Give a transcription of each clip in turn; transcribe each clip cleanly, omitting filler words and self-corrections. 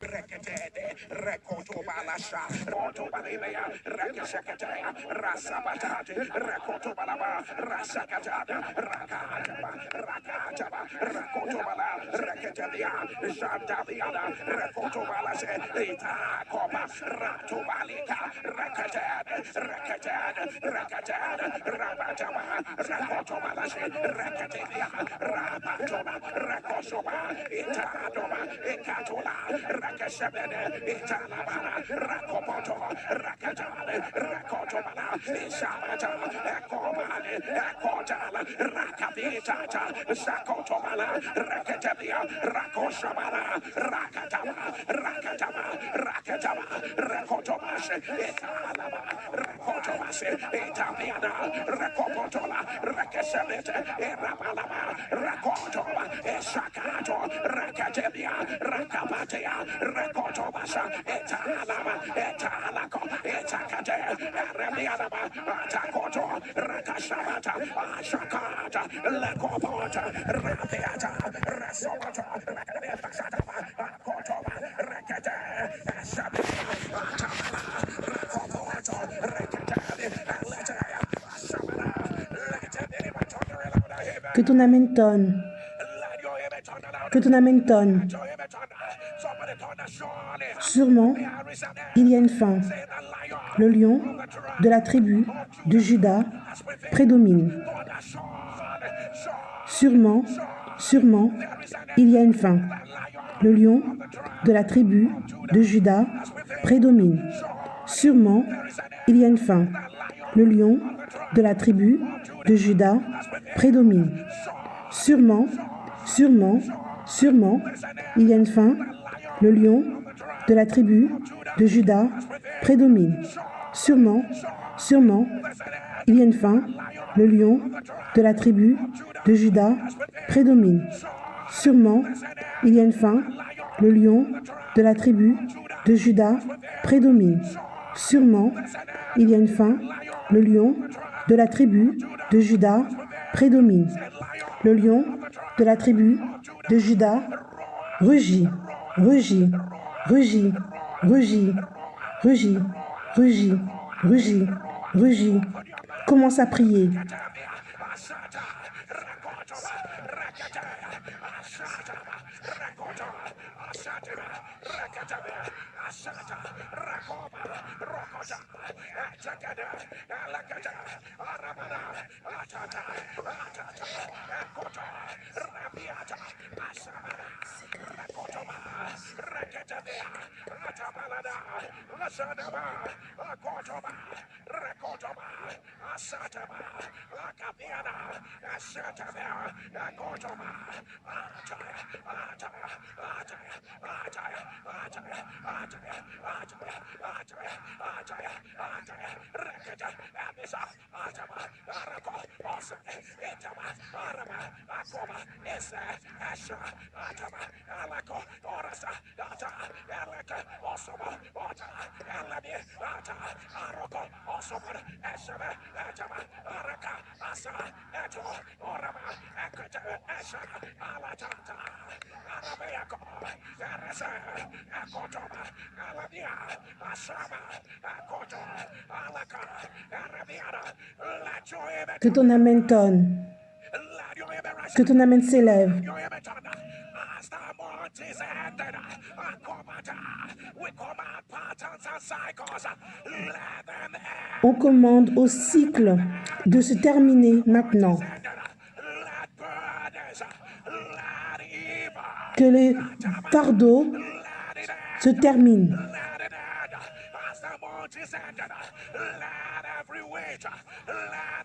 Reketede, Rekotobalasha, Rotobalibea, Rekashakatea, Rasabatate, Rekotobalaba, Rasakatada, Rakataba, Rakataba, Rakotobala, Reketabia, Jandabiada, Rekotobalase, Ita Copa, Ratobalika, Rekatad, Rekatad, Rekatad, Rabataba, Rakotobalase, Reketabia, Rabatoba, Rakosoba, Itadoba, Ekatola, Rakashabene, Italabana, Rakopoto, Rakatale, Rakotobala, Ishabata, Ekobale, Ekotala, Rakabitata, Sakotobala, Rakatabia, Rakoshabala, Rakataba, Rakataba, Rakataba, Rakotobas, Italaba, Rakotobas, Italiana, Rakopotola, Rakashabete, Erabalaba, Rakotoba, Esakato, Rakatabia, Rakapatea, Rakotobasa, Etalama, Etalako, Etakate, Remianaba, Atakoto, Rakashabata, Ashakata, Lekopota, Rapiata, Rasobata, Rakadabasataba, Akotoba, Rakate, Ashabata, Atamala, Rakopoto, Rakatale, Aletea, Ashabana, Que ton amène tonne. Que ton amène tonne. Sûrement, il y a une fin. Le lion de la tribu de Juda prédomine. Sûrement, sûrement, il y a une fin. Le lion de la tribu de Juda prédomine. Sûrement, il y a une fin. Le lion de la tribu de Juda prédomine. Sûrement, sûrement, sûrement, il y a une fin. Le lion de la tribu de Juda prédomine. Sûrement, sûrement, il y a une fin. Le lion de la tribu de Juda prédomine. Sûrement, il y a une fin. Le lion de la tribu de Juda prédomine. Sûrement, il y a une fin. Le lion de la tribu de Juda prédomine. Le lion de la tribu de Juda rugit, rugit, rugit, rugit, rugit, rugit, rugit, rugit. Commence à prier. Que ton amène tonne. Que ton amène s'élève. On commande au cycle de se terminer maintenant. Que les fardeaux se terminent.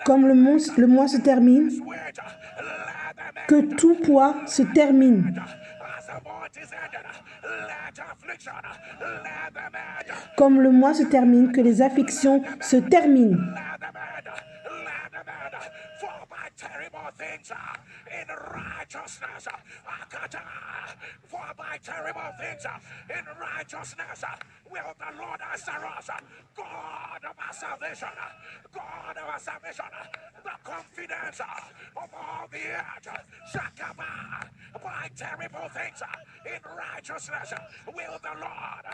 Comme le mois se termine, que tout poids se termine. Comme le mois se termine, que les afflictions se terminent. in righteousness. For by terrible things in righteousness will the Lord answer us. God of our salvation, God of our salvation, the confidence of all the earth. Shakaba, by terrible things in righteousness will the Lord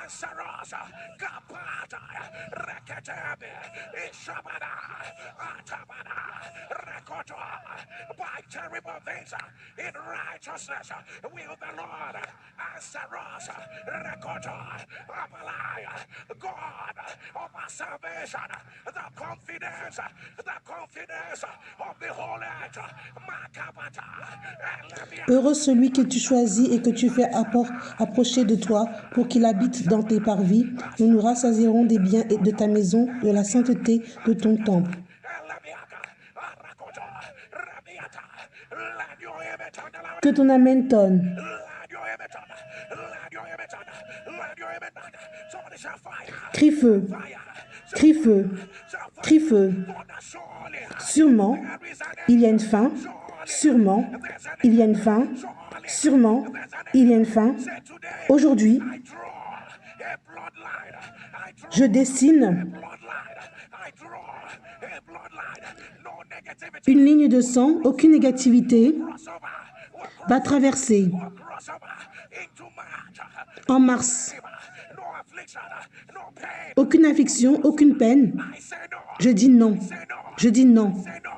answer us. Kapata, Reketebe, Ishabada, Atabada, Rekoto, by terrible things in righteousness will the Lord answer us. Rekoto, Abalaya, God of our salvation, the confidence of the whole earth. Makabata, Heureux celui que tu choisis et que tu fais approcher de toi pour qu'il habite dans tes parvis. Nous nous rassasierons des biens et de ta maison, de la sainteté de ton temple. Que ton amen tonne. Crie feu, crie feu, crie feu. Sûrement, il y a une fin. Sûrement, il y a une fin. Sûrement, il y a une fin. Aujourd'hui, je dessine une ligne de sang, aucune négativité va traverser en mars. Aucune affliction, aucune peine. Je dis non, je dis non,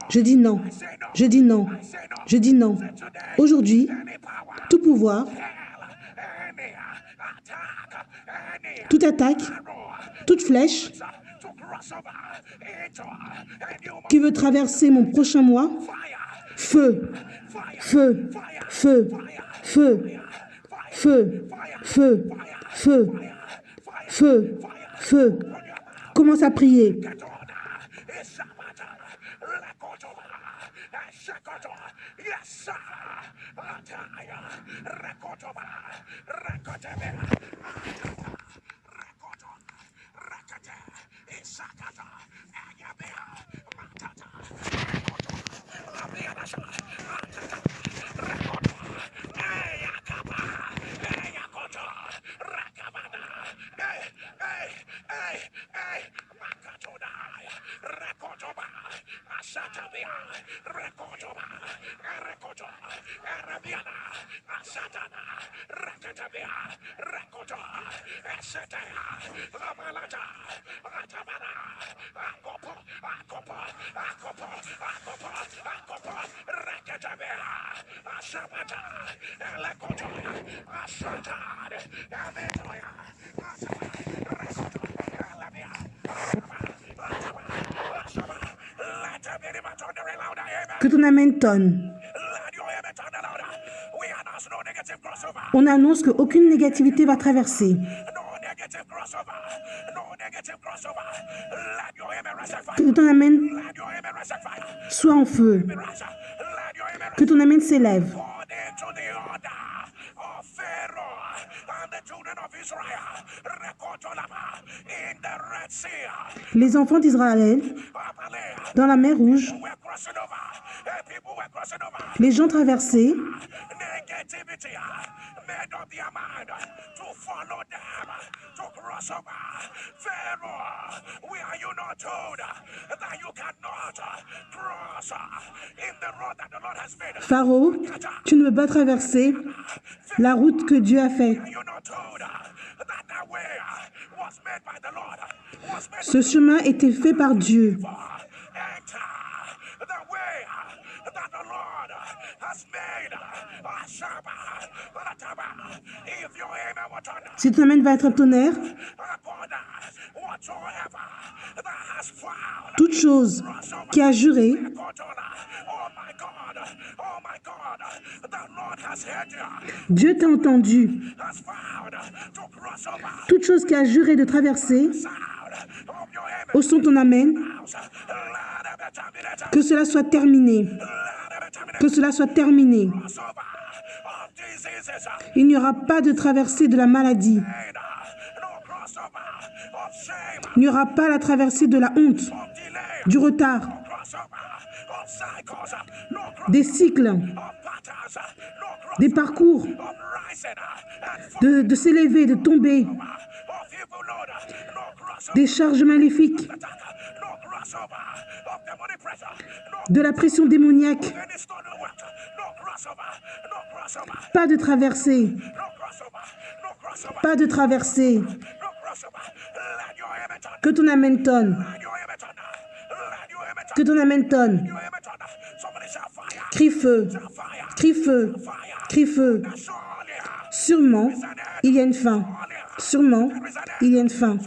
je dis non, je dis non, je dis non. Aujourd'hui, tout pouvoir, toute attaque, toute flèche qui veut traverser mon prochain mois, feu, feu, feu, feu, feu, feu, feu, feu, feu. Commence à prier. Que ton amen tonne. On annonce qu'aucune négativité va traverser. Que ton amen soit en feu. Que ton amen s'élève. Les enfants d'Israël, dans la mer Rouge, les gens traversaient. Pharaon, tu ne peux pas traverser la route que Dieu a faite. Ce chemin était fait par Dieu. Si ton amen va être un tonnerre, toute chose qui a juré, Dieu t'a entendu. Toute chose qui a juré de traverser, au son de ton amen, que cela soit terminé. Que cela soit terminé. Il n'y aura pas de traversée de la maladie. Il n'y aura pas la traversée de la honte, du retard. des cycles, des parcours, de s'élever, de tomber, des charges maléfiques, de la pression démoniaque. Pas de traversée. Pas de traversée. Que ton amen tonne. Que ton amen tonne. Crie feu. Crie feu. Crie feu. Sûrement, il y a une fin. Sûrement, il y a une fin.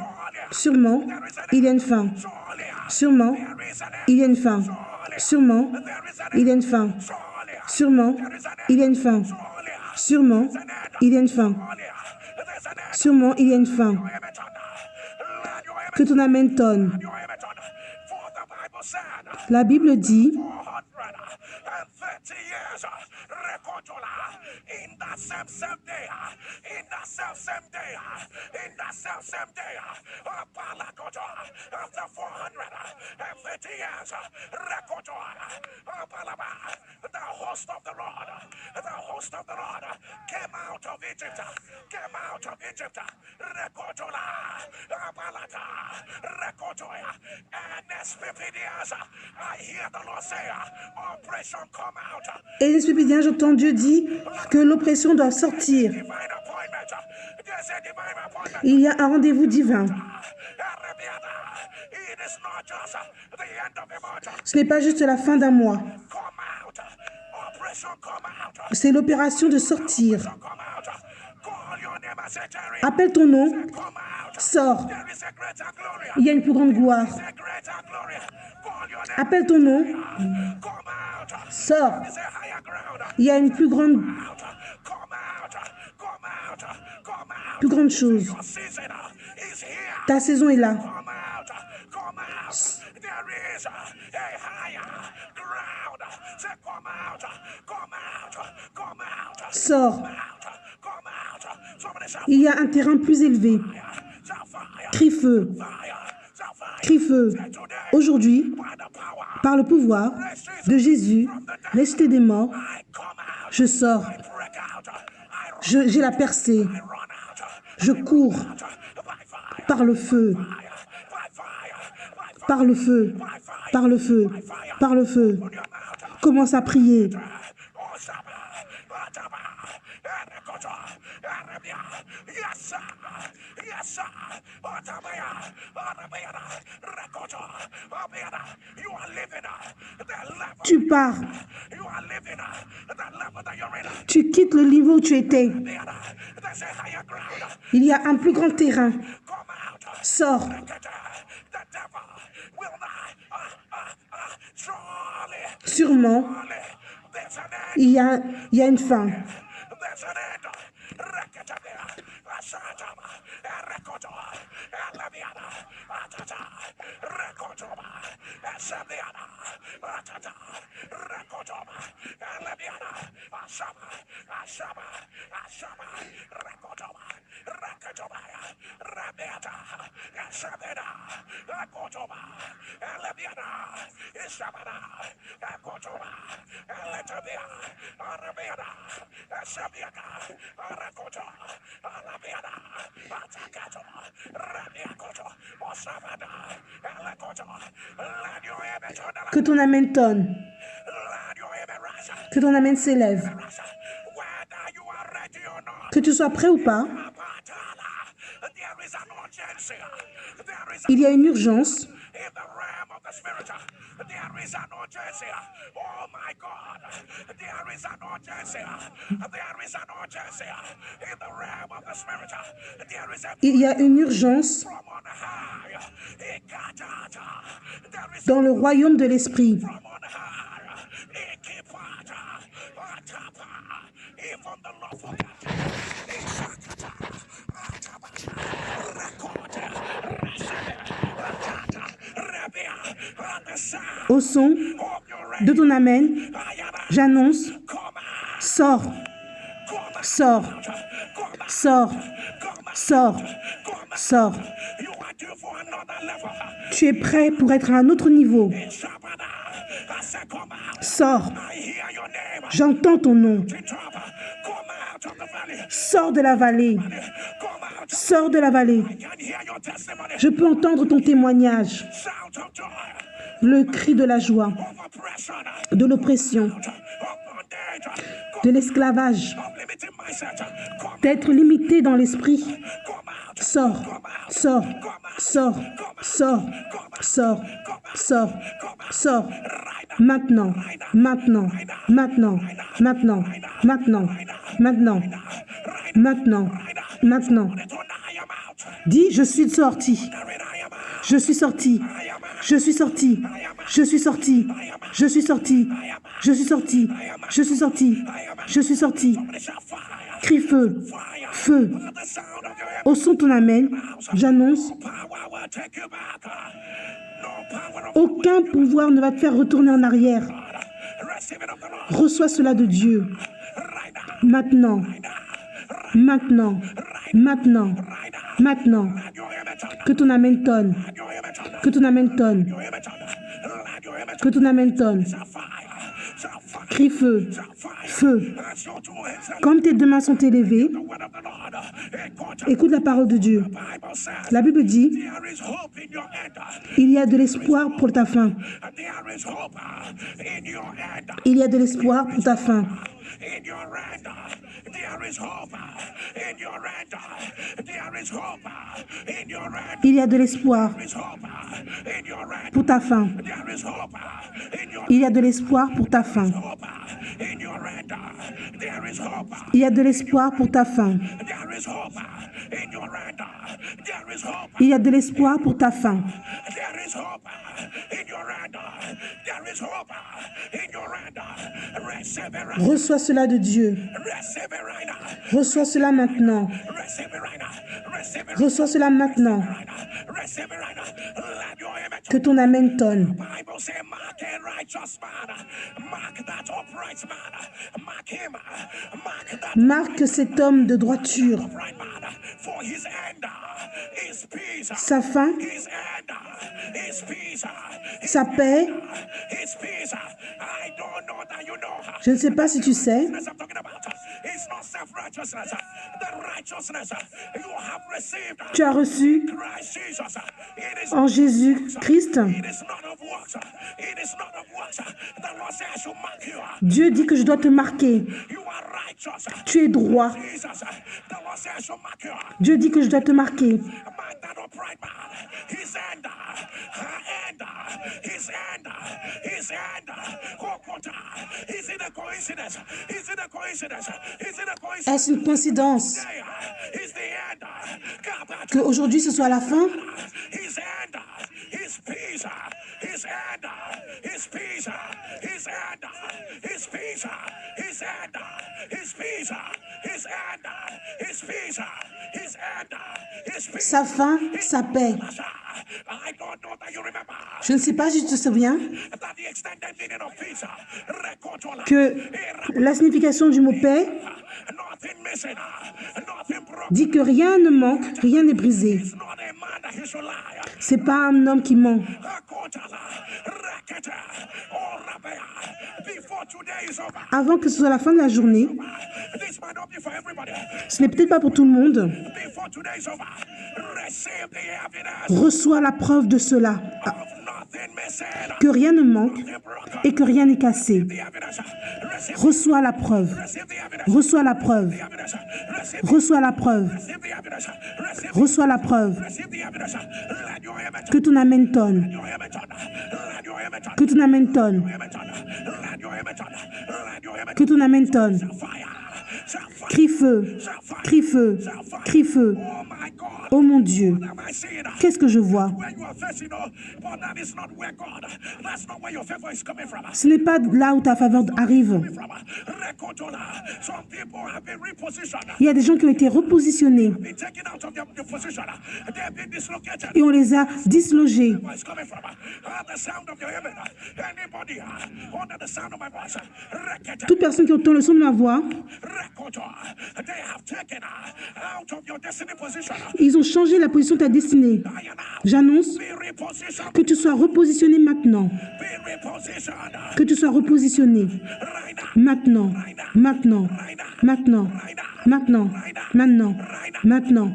Sûrement, il y a une fin. Sûrement, il y a une fin. Sûrement, il y a une fin. Sûrement, il y a une fin. Sûrement, il y a une fin. Sûrement, il y a une fin. Que ton amen tonne. La Bible dit, et l'Esprit dit, j'entends Dieu dire que l'oppression doit sortir. Il y a un rendez-vous divin. Ce n'est pas juste la fin d'un mois. C'est l'opération de sortir. Appelle ton nom, sors. Il y a une plus grande gloire. Appelle ton nom, sors. Il y a une plus grande chose. Ta saison est là. Sors. Il y a un terrain plus élevé. Crie feu. Crie feu. Aujourd'hui, par le pouvoir de Jésus, ressuscité des morts, je sors. J'ai la percée. Je cours par le feu. Par le feu. Par le feu. Par le feu. Commence à prier. Tu pars. Tu quittes le niveau où tu étais. Il y a un plus grand terrain. Sors. Sûrement, il y a une fin. Que ton amen tonne. Que ton amen s'élève. Que tu sois prêt ou pas, il y a une urgence. Il y a une urgence dans le royaume de l'esprit. Au son de ton amen, j'annonce, sors, sors, sors, sors, sors. Tu es prêt pour être à un autre niveau. Sors. I hear your name. J'entends ton nom. Come out of the valley. Sors de la vallée. Come out. Sors de la vallée. I can hear your testimony. Je peux entendre ton témoignage. Shout of joy. Le cri de la joie, Of oppression. de l'oppression, Of bondage. de l'esclavage, Of limiting mindset. Come d'être limité dans l'esprit. out. Sors, sors, sors, sors, sors, sors, sors. Maintenant, maintenant, maintenant, maintenant, maintenant, maintenant, maintenant, maintenant. Tonight I am out. Dis, je suis sorti. I am out. Je suis sorti. Je suis sorti. Je suis sorti. Je suis sorti. Je suis sorti. Je suis sorti. Je suis sorti. Shout fire. Crie feu. Feu. The sound of your Au son de ton amen, j'annonce, power will take you back. No power of aucun pouvoir ne va te faire retourner en arrière. God. Receive it of the Lord. Reçois cela de Dieu. Right now. Maintenant. Maintenant. Maintenant. Maintenant. Your image on. Que ton amen tonne. Your image on. Que ton amen tonne. Your image on. Your image Que ton amen tonne. on. Fire. Shout fire. Crie feu. Fire. Feu. As your two hands. Comme tes deux mains sont élevées, The word of the Lord. écoute la parole de Dieu. Bible says La Bible dit, there is hope in your end. il y a de l'espoir pour ta fin. There is hope in your end. Il y a de l'espoir pour ta fin. In your end. There is hope in your end. There is hope in your end. Il y a de l'espoir There is hope in your end. pour ta fin. There is hope in your Il y a de l'espoir pour ta fin. hope in your end. There is hope. Il y a de l'espoir pour ta fin. There is hope in your end. There is hope. Il y a de l'espoir pour ta fin. There is hope in your end. There is hope in your end. Receive it right. Reçois cela de Dieu. Receive it right now. Reçois cela maintenant. Receive it right now. Receive it Reçois cela maintenant. right now. Receive it right now. Let your image. Que ton amen tonne. Bible say, mark a righteous man. Mark that upright man. Mark him. Mark that Marque cet homme de droiture. upright man. For his end is peace. Sa fin, His end is peace. sa paix. His peace. I don't know that you know. Je ne sais pas si tu sais, I'm talking about. It's not self-righteousness. The righteousness you have received. tu as reçu Christ Jesus. It is en Jésus-Christ. It is not of works. It is not of works. The Lord says I should mark you. Dieu dit que je dois te marquer. You are righteous. Tu es droit. Jesus. The Lord says I should mark you. Dieu dit que je dois te marquer. Mark that upright man. His end. Her end. His end. His end. Kokota. Is it a coincidence? Is it a coincidence? Is it a coincidence? Est-ce une coïncidence Is the end. Kabata. qu'aujourd'hui ce soit la fin? His end. His peace. His end. His peace. His end. His peace. His end. His peace. His end. His peace. His end. His peace. Sa fin, sa paix. I don't know that you remember Je ne sais pas si tu te souviens that the extended meaning of peace. Rekotola. que la signification du mot paix Nothing missing. Nothing broken. dit que rien ne manque, rien n'est brisé. It's not a man that he should lie. C'est pas un homme qui ment. Rakotala. Raketa. Oh, Rabea. Before today is over. Avant que ce soit la fin de la journée, This might not be for everybody. ce n'est peut-être pas pour tout le monde, Before today is over. Receive the evidence reçois la preuve de cela, of nothing missing. que rien ne manque Nothing broken. et que rien n'est cassé. The evidence. Receive Reçois la preuve, receive the evidence. reçois la preuve, Evidence. Receive reçois la preuve, receive the evidence. Receive reçois la preuve. receive the evidence. Let your image. Que ton amen tonne, Your image on. Let your image on. que ton amen tonne, Image on. Let your image on. Let your image que ton amen tonne. fire. Shall fire. Crie feu, crie feu, crie feu. Oh my God. Oh mon Dieu, What am I seeing? qu'est-ce que je vois? Where you are facing, but that is not where God. That's not where your favor is coming from. Ce n'est pas là où ta faveur arrive. From Rekotola. Some people have been repositioned. Il y a des gens qui ont été repositionnés Been taken out of their position. They've been dislocated. et on les a dislogés. Where it's coming from? The sound of your image. Anybody under the sound of my voice? Rekete. Toute personne qui entend le son de ma voix, Rekoto. They have taken out of your destiny position. ils ont changé la position de ta destinée. I am out. J'annonce Be repositioned. Que tu sois repositionné maintenant. Be repositioned. Que tu sois repositionné Right now. maintenant, maintenant, maintenant, maintenant, maintenant, maintenant,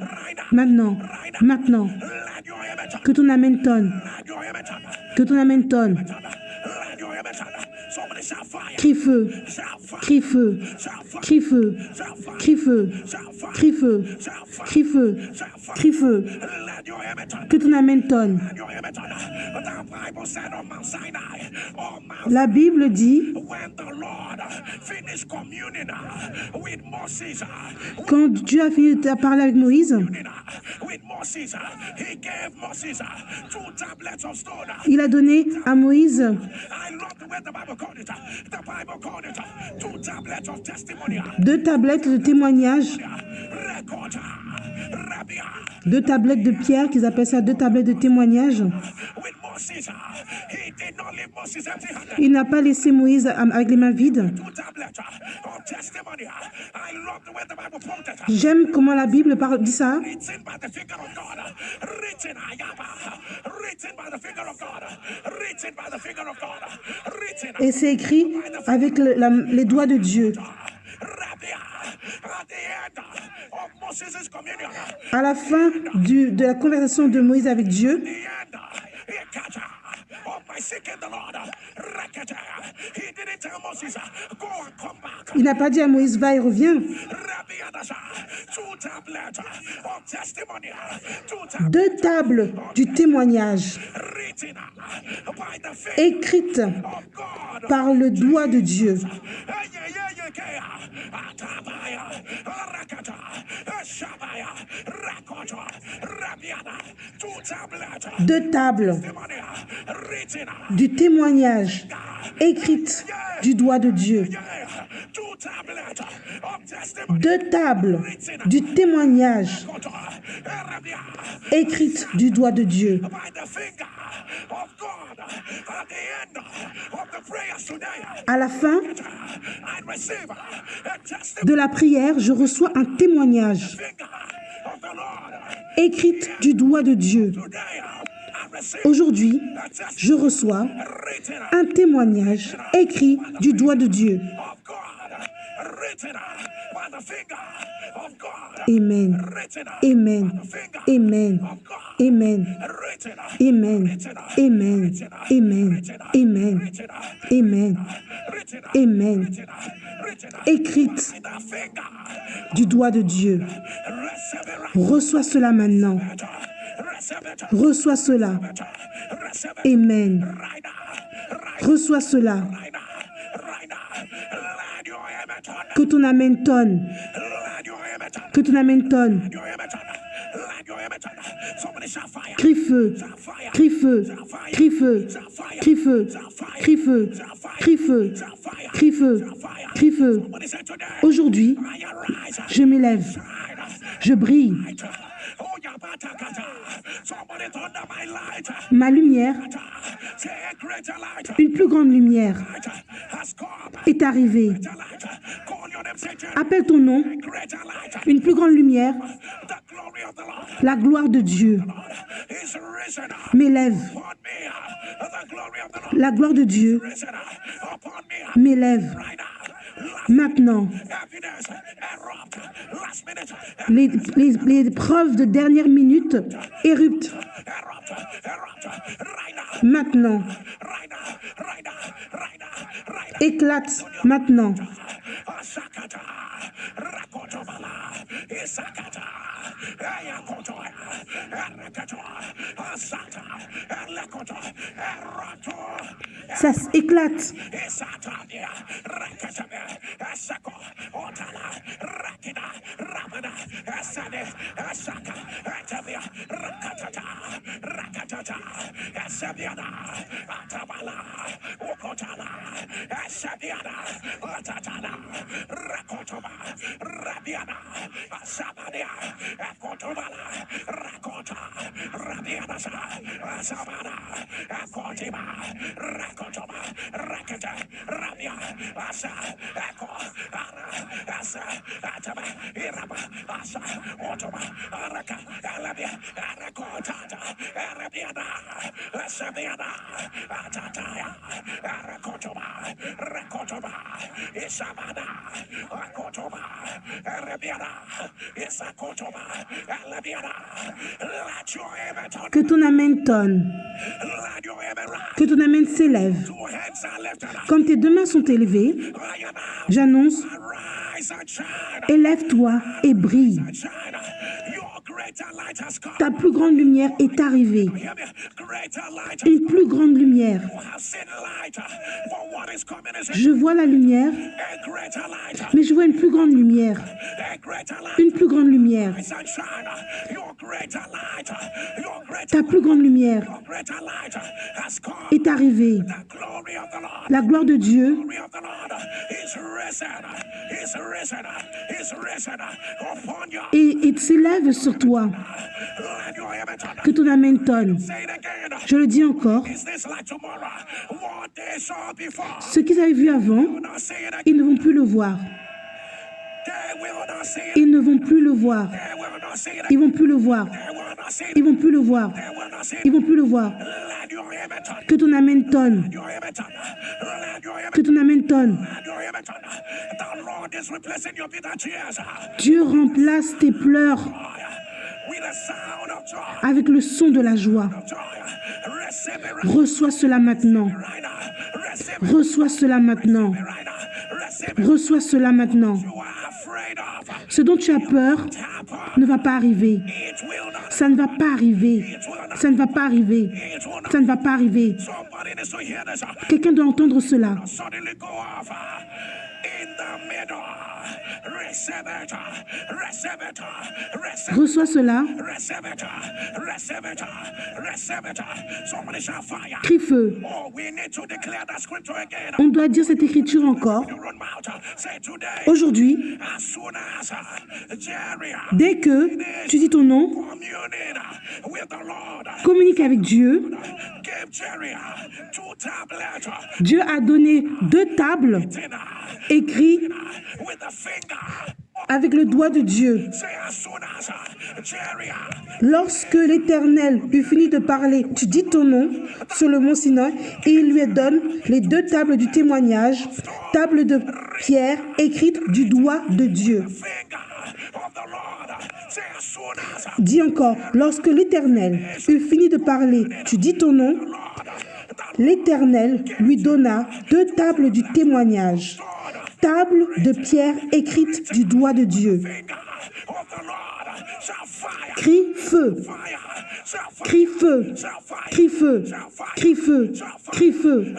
maintenant, maintenant. Let your image. Que ton amen tonne. Let your image. Que ton amen tonne. Let your image. Somebody shout fire. Crie feu, Shout fire. crie feu, Shout fire. crie feu, Shout fire. crie feu, Shout fire. crie feu, Shout fire. crie feu, Shout fire. crie feu. Let your image. Que ton amen tonne. Let your image. The Bible said on Mount Sinai, oh Mount La Bible dit, when the Lord finished communing with Moses, quand Dieu a fini de parler avec Moïse, with Moses, he gave Moses 2 tablets of stone. il a donné à Moïse I love the way the Bible called it. The Bible called it 2 tablets of testimony. 2 tablettes de témoignage, Record, Rabia, 2 tablettes de pierre, qu'ils appellent ça 2 tablettes de témoignage. with Moses. He did not leave Moses empty-handed. Il n'a pas laissé Moïse avec les mains vides. 2 tablets of testimony. I love the way the Bible put it. J'aime comment la Bible dit ça. Written by the finger of God. Written, written by the finger of God. Written by the finger of God. Written. Et c'est écrit avec les doigts de Dieu. Rabia, at the end of Moses' communion, À la fin de la conversation de Moïse avec Dieu, the end, Ikata, of my seeking the Lord, Rakata. He didn't tell Moses, go and come back. il n'a pas dit à Moïse, va et reviens. Rabia, 2 tablets of testimony, 2 tablets 2 tables du témoignage written by the finger écrites of God. par le doigt de Dieu. Deux tables du témoignage écrites du doigt de Dieu. 2 tables du témoignage écrites du doigt de Dieu. À la fin de la prière, je reçois un témoignage écrit du doigt de Dieu. Aujourd'hui, je reçois un témoignage écrit du doigt de Dieu. Amen. Amen. Amen. Amen. Amen. Amen. Amen. Amen. Amen. Amen. Écrite du doigt de Dieu. Reçois cela maintenant. Reçois cela. Amen. Reçois cela. Que ton amen tonne. Que ton amen tonne. Crie feu, crie feu, crie feu, crie feu, crie feu, crie feu, crie feu, crie feu. Aujourd'hui, je m'élève, je brille. Ma lumière, une plus grande lumière, est arrivée. Appelle ton nom, une plus grande lumière, la gloire de Dieu m'élève. La gloire de Dieu m'élève. Maintenant, les preuves de dernière minute éruptent. Maintenant, éclate maintenant. Ça éclate. Que ton amen tonne. Que ton amen s'élève. Comme tes deux mains sont élevées, j'annonce, élève-toi et brille. Ta plus grande lumière est arrivée. Une plus grande lumière. Je vois la lumière, mais je vois une plus grande lumière. Une plus grande lumière. Ta plus grande lumière est arrivée. La gloire de Dieu et s'élève sur toi. Que ton amen tonne. Je le dis encore. Ce qu'ils avaient vu avant, ils ne vont plus le voir. Ils ne vont plus le voir. Ils vont plus le voir. Ils vont plus le voir. Ils vont plus le voir. Que ton amen tonne. Que ton amen tonne. Dieu remplace tes pleurs avec le son de la joie. Reçois cela maintenant. Reçois cela maintenant. Reçois cela maintenant. Ce dont tu as peur ne va pas arriver. Ça ne va pas arriver. Ça ne va pas arriver. Ça ne va pas arriver. Quelqu'un doit entendre cela. Reçois cela. Crie feu. On doit dire cette écriture encore. Aujourd'hui, dès que tu dis ton nom, communique avec Dieu. Dieu a donné 2 tables écrites avec le doigt de Dieu. Lorsque l'Éternel eut fini de parler, tu dis ton nom sur le mont Sinaï et il lui donne les 2 tables du témoignage, tables de pierre écrites du doigt de Dieu. Dis encore, lorsque l'Éternel eut fini de parler, tu dis ton nom, l'Éternel lui donna 2 tables du témoignage, tables de pierre écrites du doigt de Dieu. Crie feu, crie feu, crie feu, crie feu, crie feu.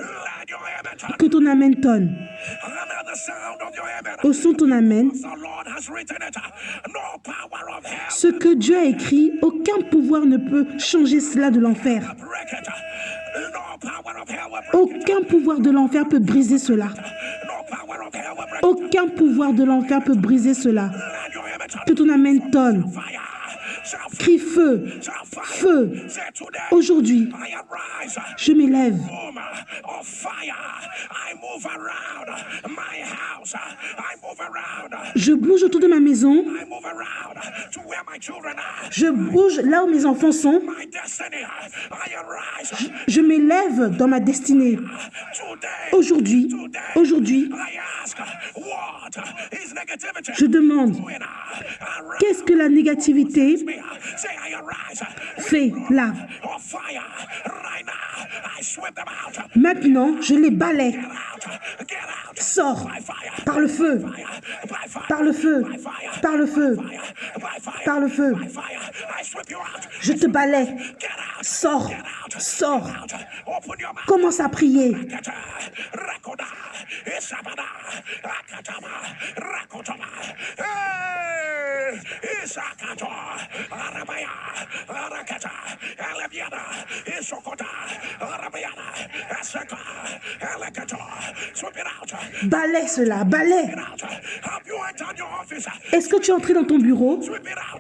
Que ton amen tonne. Au son de ton amen, ce que Dieu a écrit, aucun pouvoir ne peut changer cela de l'enfer. Aucun pouvoir de l'enfer peut briser cela. Aucun pouvoir de l'enfer peut briser cela. Que ton amen tonne. Crie feu, feu. Aujourd'hui, je m'élève. Je bouge autour de ma maison. Je bouge là où mes enfants sont. Je m'élève dans ma destinée. Aujourd'hui, je demande, qu'est-ce que la négativité fait là? Maintenant, je les balaie. Sors par le feu, par le feu, par le feu, par le feu. Je te balaie. Sors, sors. Commence à prier. Balaie cela, balaie. Est-ce que tu es entré dans ton bureau?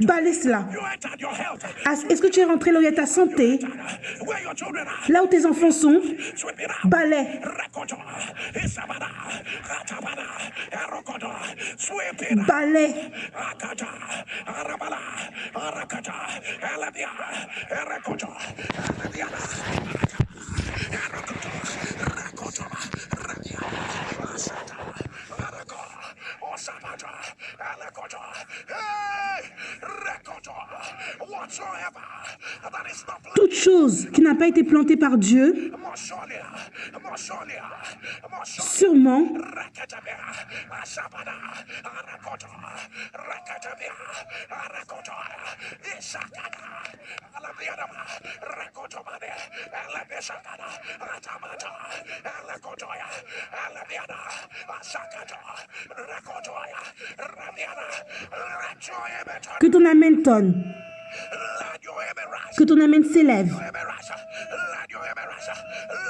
Balaie cela. health. Est-ce que tu es rentré là où il y a ta santé? Where your children are. Là où tes enfants sont, Sweep it out. balai, Rakoto. Isabada. Katabada. Erokoto. Sweep it out. balai, Akata. Arabala. Arakata. Eladia. Erekoto. Eladiana. Erokoto. Rakoto. Radia. Asata. Arako. Osabata. Elekoto. Hey! Rekoto. Whatsoever that is not planted. toute chose qui n'a pas été plantée par Dieu, Mosholia. Mosholia. Mosholia. sûrement, Rakatabia, Asabada, Arakoto, Rakatabia, Arakoto, Isakada, Alabiadama, Rakotomade, Alabisakada, Atamata, Alakotoya, Alabiada, Asakato, Rakotoya, Rabiada, Rachoebeton, que ton amen tonne, Ladio Eberasa, que ton amen s'élève, Eberasa, Ladio Eberasa,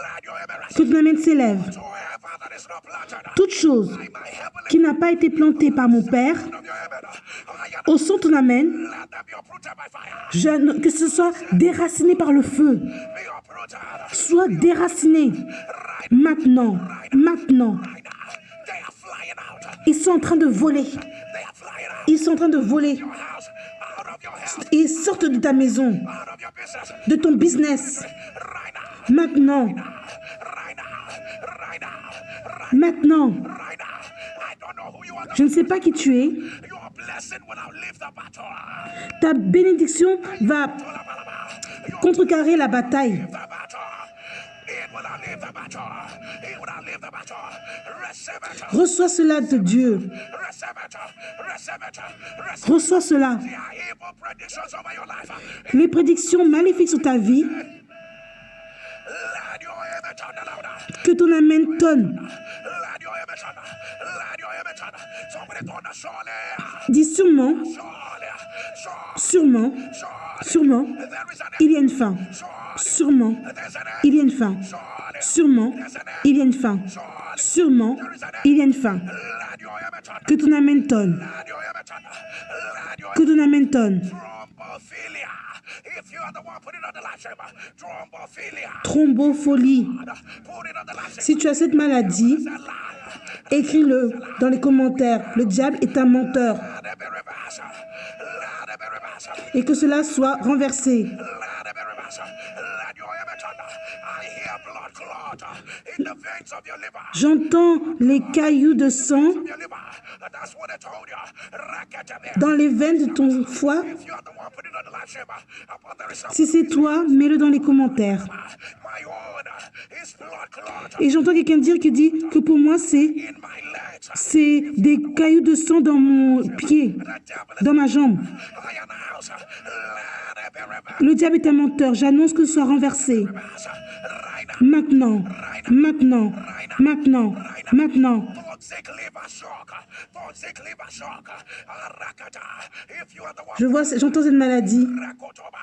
Ladio Eberasa, que ton amen s'élève. whatsoever that is not planted. Toute chose My heavenly qui n'a pas été plantée par mon Père, of your heaven, I am au son ton amen, let them be uprooted by fire. que ce soit déraciné par le feu, Be uprooted soit déraciné. Maintenant, maintenant, right now. They are flying out. ils sont en train de voler. They are flying out. Ils sont en train de voler. Your house, out of your health, Ils sortent de ta maison, out of your business. de ton business. Right now, Maintenant, right now, right now, maintenant. right now. I don't know who you are. Je ne sais pas qui tu es. Your blessing will outlive the battle. Ta bénédiction va contrecarrer la bataille. The battle. It will outlive the battle. It will outlive the battle. Receive it. Reçois cela de Dieu. Receive it. Receive it. Receive Reçois cela. the evil predictions over your life. Les prédictions maléfiques sur ta vie, Let your image turn louder. que ton amen tonne. Let your image turn. Let your image turn. Somebody turn the surely. Dis sûrement, sûrement, sûrement, il y a une fin. Sûrement, il y a une fin. Sûrement, il y a une fin. Sûrement, il y a une fin. Que ton amen tonne. Que ton amen tonne. Thrombophilia. If you are the one putting on the live stream, thrombophilia. Thrombophilie. Put it on the live stream. Si tu as cette maladie, écris-le dans les commentaires. Le diable est un menteur. Let it be reversed. Let it be reversed. Et que cela soit renversé. Let it be reversed. Let your image turn. I hear blood clot in the veins of your liver. J'entends les cailloux de sang Your liver. That's what I told you. Rakatabia. dans les veines de ton foie. If you are the one putting on the live stream, upon the result, Si c'est toi, mets-le dans les commentaires. my own is blood clot Et j'entends quelqu'un dire qui dit que pour moi, in my legs. c'est des cailloux de sang dans mon pied, The devil is dans ma jambe. I announce. Let it be reversed. Le diable est un menteur. J'annonce que ce soit renversé. Right now. Maintenant, maintenant, maintenant, maintenant. Toxic liver shock. Toxic liver shock. Rakata. If you are the one J'entends cette maladie. Rakotoba.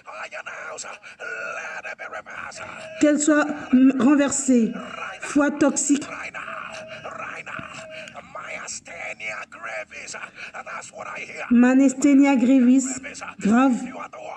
I announce. Let it be reversed. Qu'elle soit renversée. Foie toxique. Right now. Right now. Myasthenia gravis. That's what I hear. Manesthénia gravis. Grave. You are the one.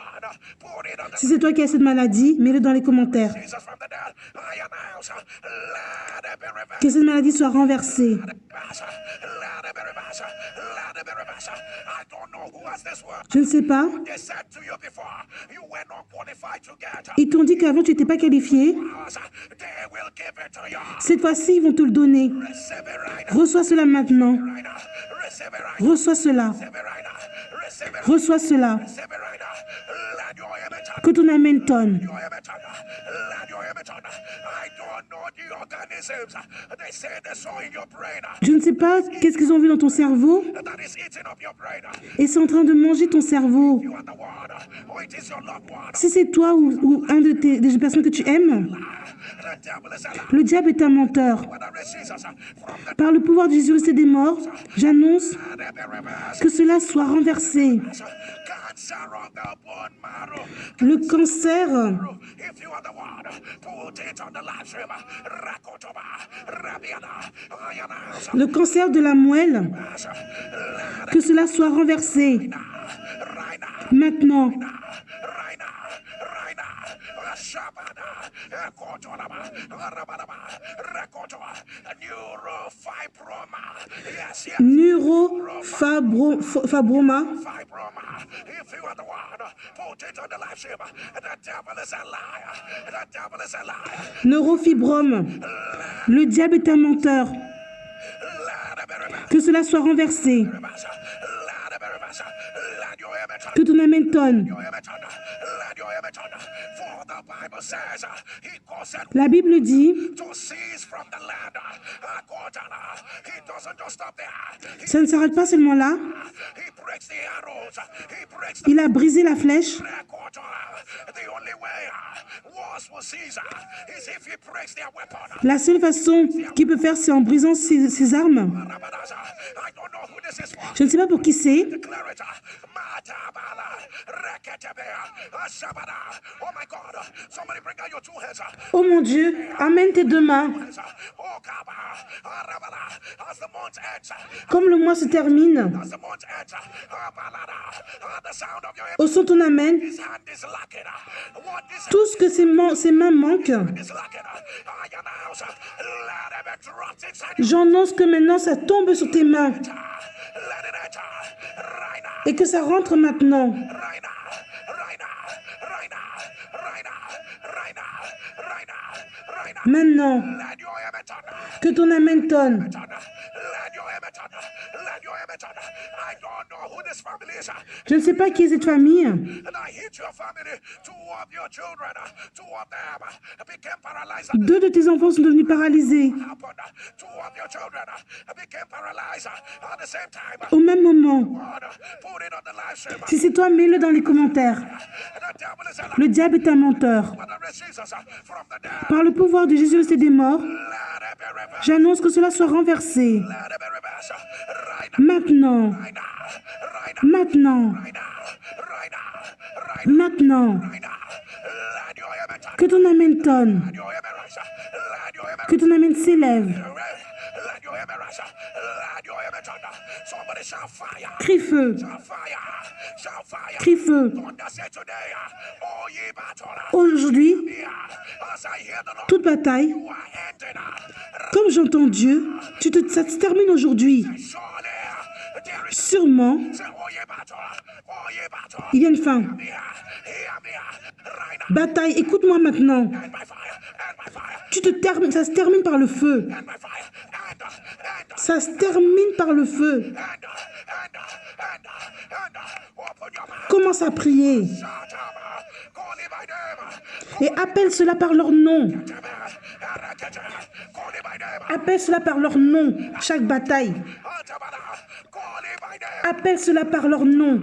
Put it on the Si c'est toi qui as cette maladie, mets-le dans les commentaires. Jesus from the dead. I announce. Let it be reversed. Que cette maladie soit renversée. Let it be reversed. Let it be reversed. I don't know who has this word. Je ne sais pas. They said to you before, you were not qualified to get Ils t'ont dit qu'avant tu n'étais pas qualifié. ours. They will give it to you. Cette fois-ci, ils vont te le donner. Receive it right now. Reçois cela maintenant. Right now. Receive it right now. Reçois cela. Receive it right now. Receive it. Reçois cela. Receive it right now. Let your image on. Que ton amen tonne. Your image on. Let your image on. I don't know the organisms. They say they saw in your brain Je ne sais pas qu'est-ce qu'ils ont vu dans ton cerveau that is eating up your brain. et c'est en train de manger ton cerveau. You are the one. Or it is your loved one. Si c'est toi ou un de des personnes que tu aimes, The devil is alive. le diable est un menteur. Whether it's Jesus from the Par le pouvoir de Jésus ressuscité des morts, j'annonce let it be reversed. que cela soit renversé. Cancer of the bone marrow. Le cancer, If you are the one, put it on the live stream. Rakotoba, Rabiana, I announce. le cancer de la moelle, que cela soit renversé. Right now, Maintenant, neurofibroma, If you are the one, put it on the live stream. The devil is a liar. The devil is a liar. neurofibrome. Le diable est un menteur. Que cela soit renversé. Que ton amen tonne. La Bible dit, ça ne s'arrête pas seulement là. Il a brisé la flèche. La seule façon qu'il peut faire, c'est en brisant ses armes. Je ne sais pas pour qui c'est. Oh mon Dieu, amène tes deux mains. Comme le mois se termine, au son ton amène, tout ce que ses mains manquent, j'annonce que maintenant ça tombe sur tes mains et que ça rentre maintenant. Maintenant, que ton amen tonne. Je ne sais pas qui est cette famille. Deux de tes enfants sont devenus paralysés. Au même moment. Si c'est toi, mets-le dans les commentaires. Le diable est un menteur. Par le pouvoir de Jésus et des morts, j'annonce que cela soit renversé. Maintenant. Maintenant. Maintenant. Que ton amen tonne. Que ton amen s'élève. Crie feu. Crie feu. Aujourd'hui, toute bataille, comme j'entends Dieu, ça se termine aujourd'hui. Sûrement, il y a une fin. Bataille, écoute-moi maintenant. Ça se termine par le feu. Ça se termine par le feu. Commence à prier. Et appelle cela par leur nom. Appelle cela par leur nom, chaque bataille. Appelle cela par leur nom.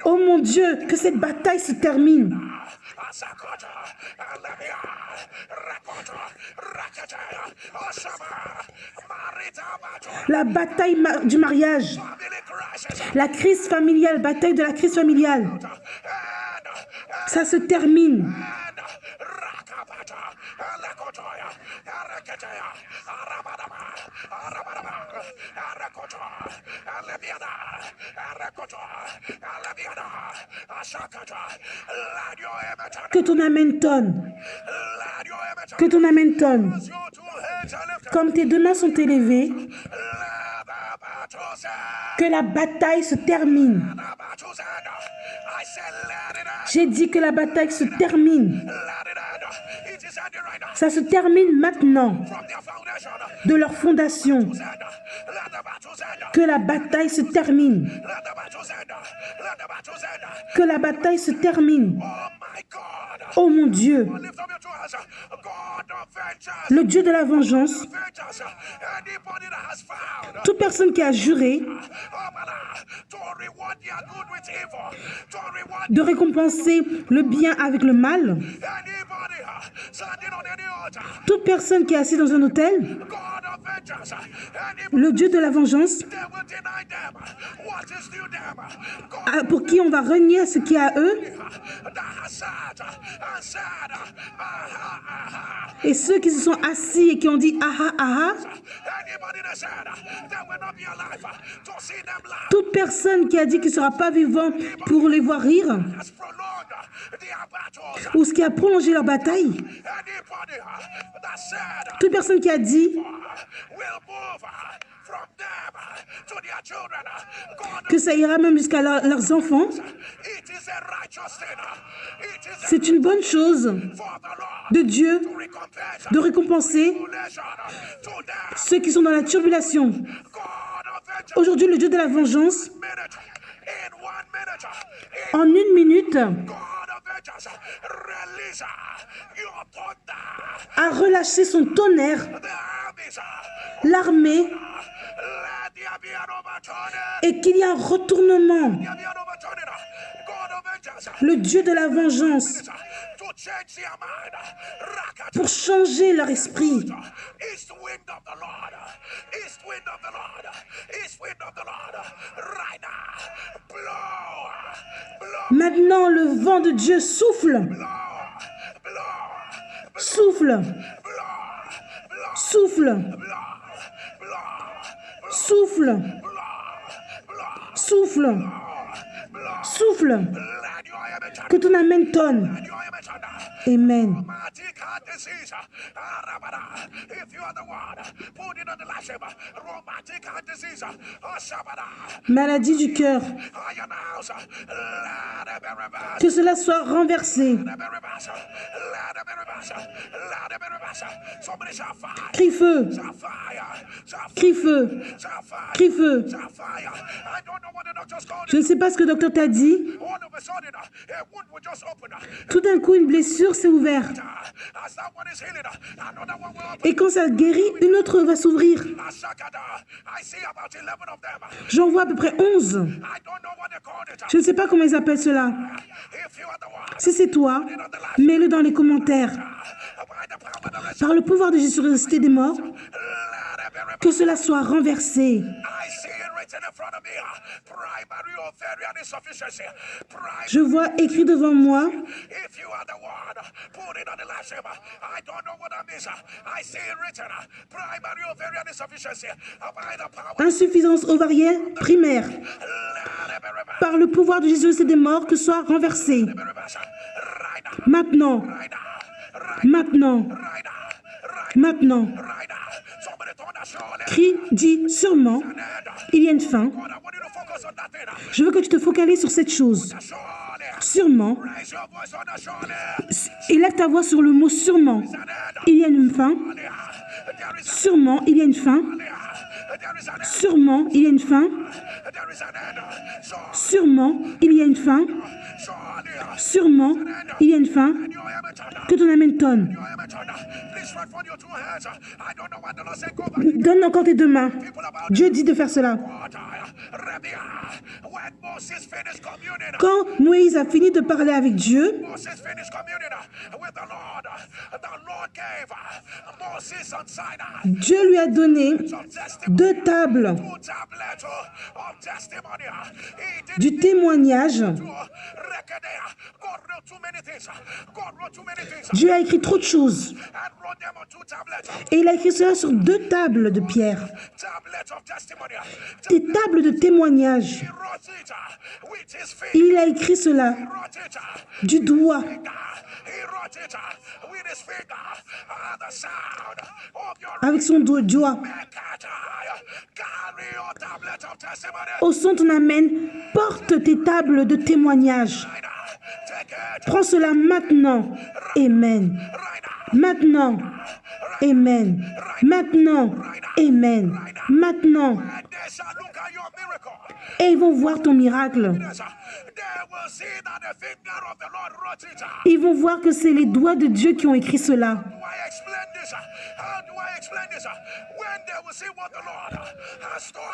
Oh mon Dieu, que cette bataille se termine. La bataille du mariage, la crise familiale, bataille de la crise familiale, ça se termine. Que ton amen tonne. Que ton amen tonne. Comme tes deux mains sont élevées, que la bataille se termine. J'ai dit que la bataille se termine. Ça se termine maintenant. De leur fondation. Que la bataille se termine. Que la bataille se termine. Oh mon Dieu. Le Dieu de la vengeance. Toute personne qui a juré de récompenser le bien avec le mal, Toute personne qui est assise dans un hôtel, le Dieu de la vengeance, pour qui on va renier ce qui est à eux, et ceux qui se sont assis et qui ont dit aha aha, toute personne qui a dit qu'il ne sera pas vivant pour les voir rire, ou ce qui a prolongé leur bataille, toute personne qui a dit que ça ira même jusqu'à leurs enfants, c'est une bonne chose de Dieu de récompenser ceux qui sont dans la turbulation. Aujourd'hui, le Dieu de la vengeance, en 1 minute, a relâché son tonnerre, l'armée, et qu'il y a un retournement. Le Dieu de la vengeance, pour changer leur esprit. Maintenant, le vent de Dieu souffle. Souffle. Souffle. Souffle. Souffle. Souffle. Que ton amen tonne. Amen. Maladie du cœur. Que cela soit renversé. Crie feu. Crie feu. Crie feu. Je ne sais pas ce que le docteur t'a dit. Tout d'un coup, une blessure s'est ouverte. Et quand ça guérit, une autre va s'ouvrir. J'en vois à peu près 11. Je ne sais pas comment ils appellent cela. Si c'est toi, mets-le dans les commentaires. Par le pouvoir de Jésus ressuscité des morts, que cela soit renversé. Je vois écrit devant moi insuffisance ovarienne primaire. Par le pouvoir de Jésus et des morts, que soit renversé. Maintenant. Maintenant. Maintenant. Crie, dit sûrement, il y a une fin. Je veux que tu te focalises sur cette chose. Sûrement. Élève ta voix sur le mot sûrement. Il y a une fin. Sûrement, il y a une fin. Sûrement, il y a une fin. Sûrement, il y a une fin. Sûrement, il y a une fin. Que ton amen tonne. Donne encore tes deux mains. Dieu dit de faire cela. Quand Moïse a fini de parler avec Dieu, Dieu lui a donné 2 tables du témoignage. Dieu a écrit trop de choses. Et il a écrit cela sur 2 tables de pierre. Des tables de témoignage. Il a écrit cela du doigt. Avec son doigt. Au son ton amen, porte tes tables de témoignage. Prends cela maintenant. Amen. Maintenant. Amen. Maintenant. Amen. Maintenant. Et ils vont voir ton miracle. Ils vont voir que c'est les doigts de Dieu qui ont écrit cela.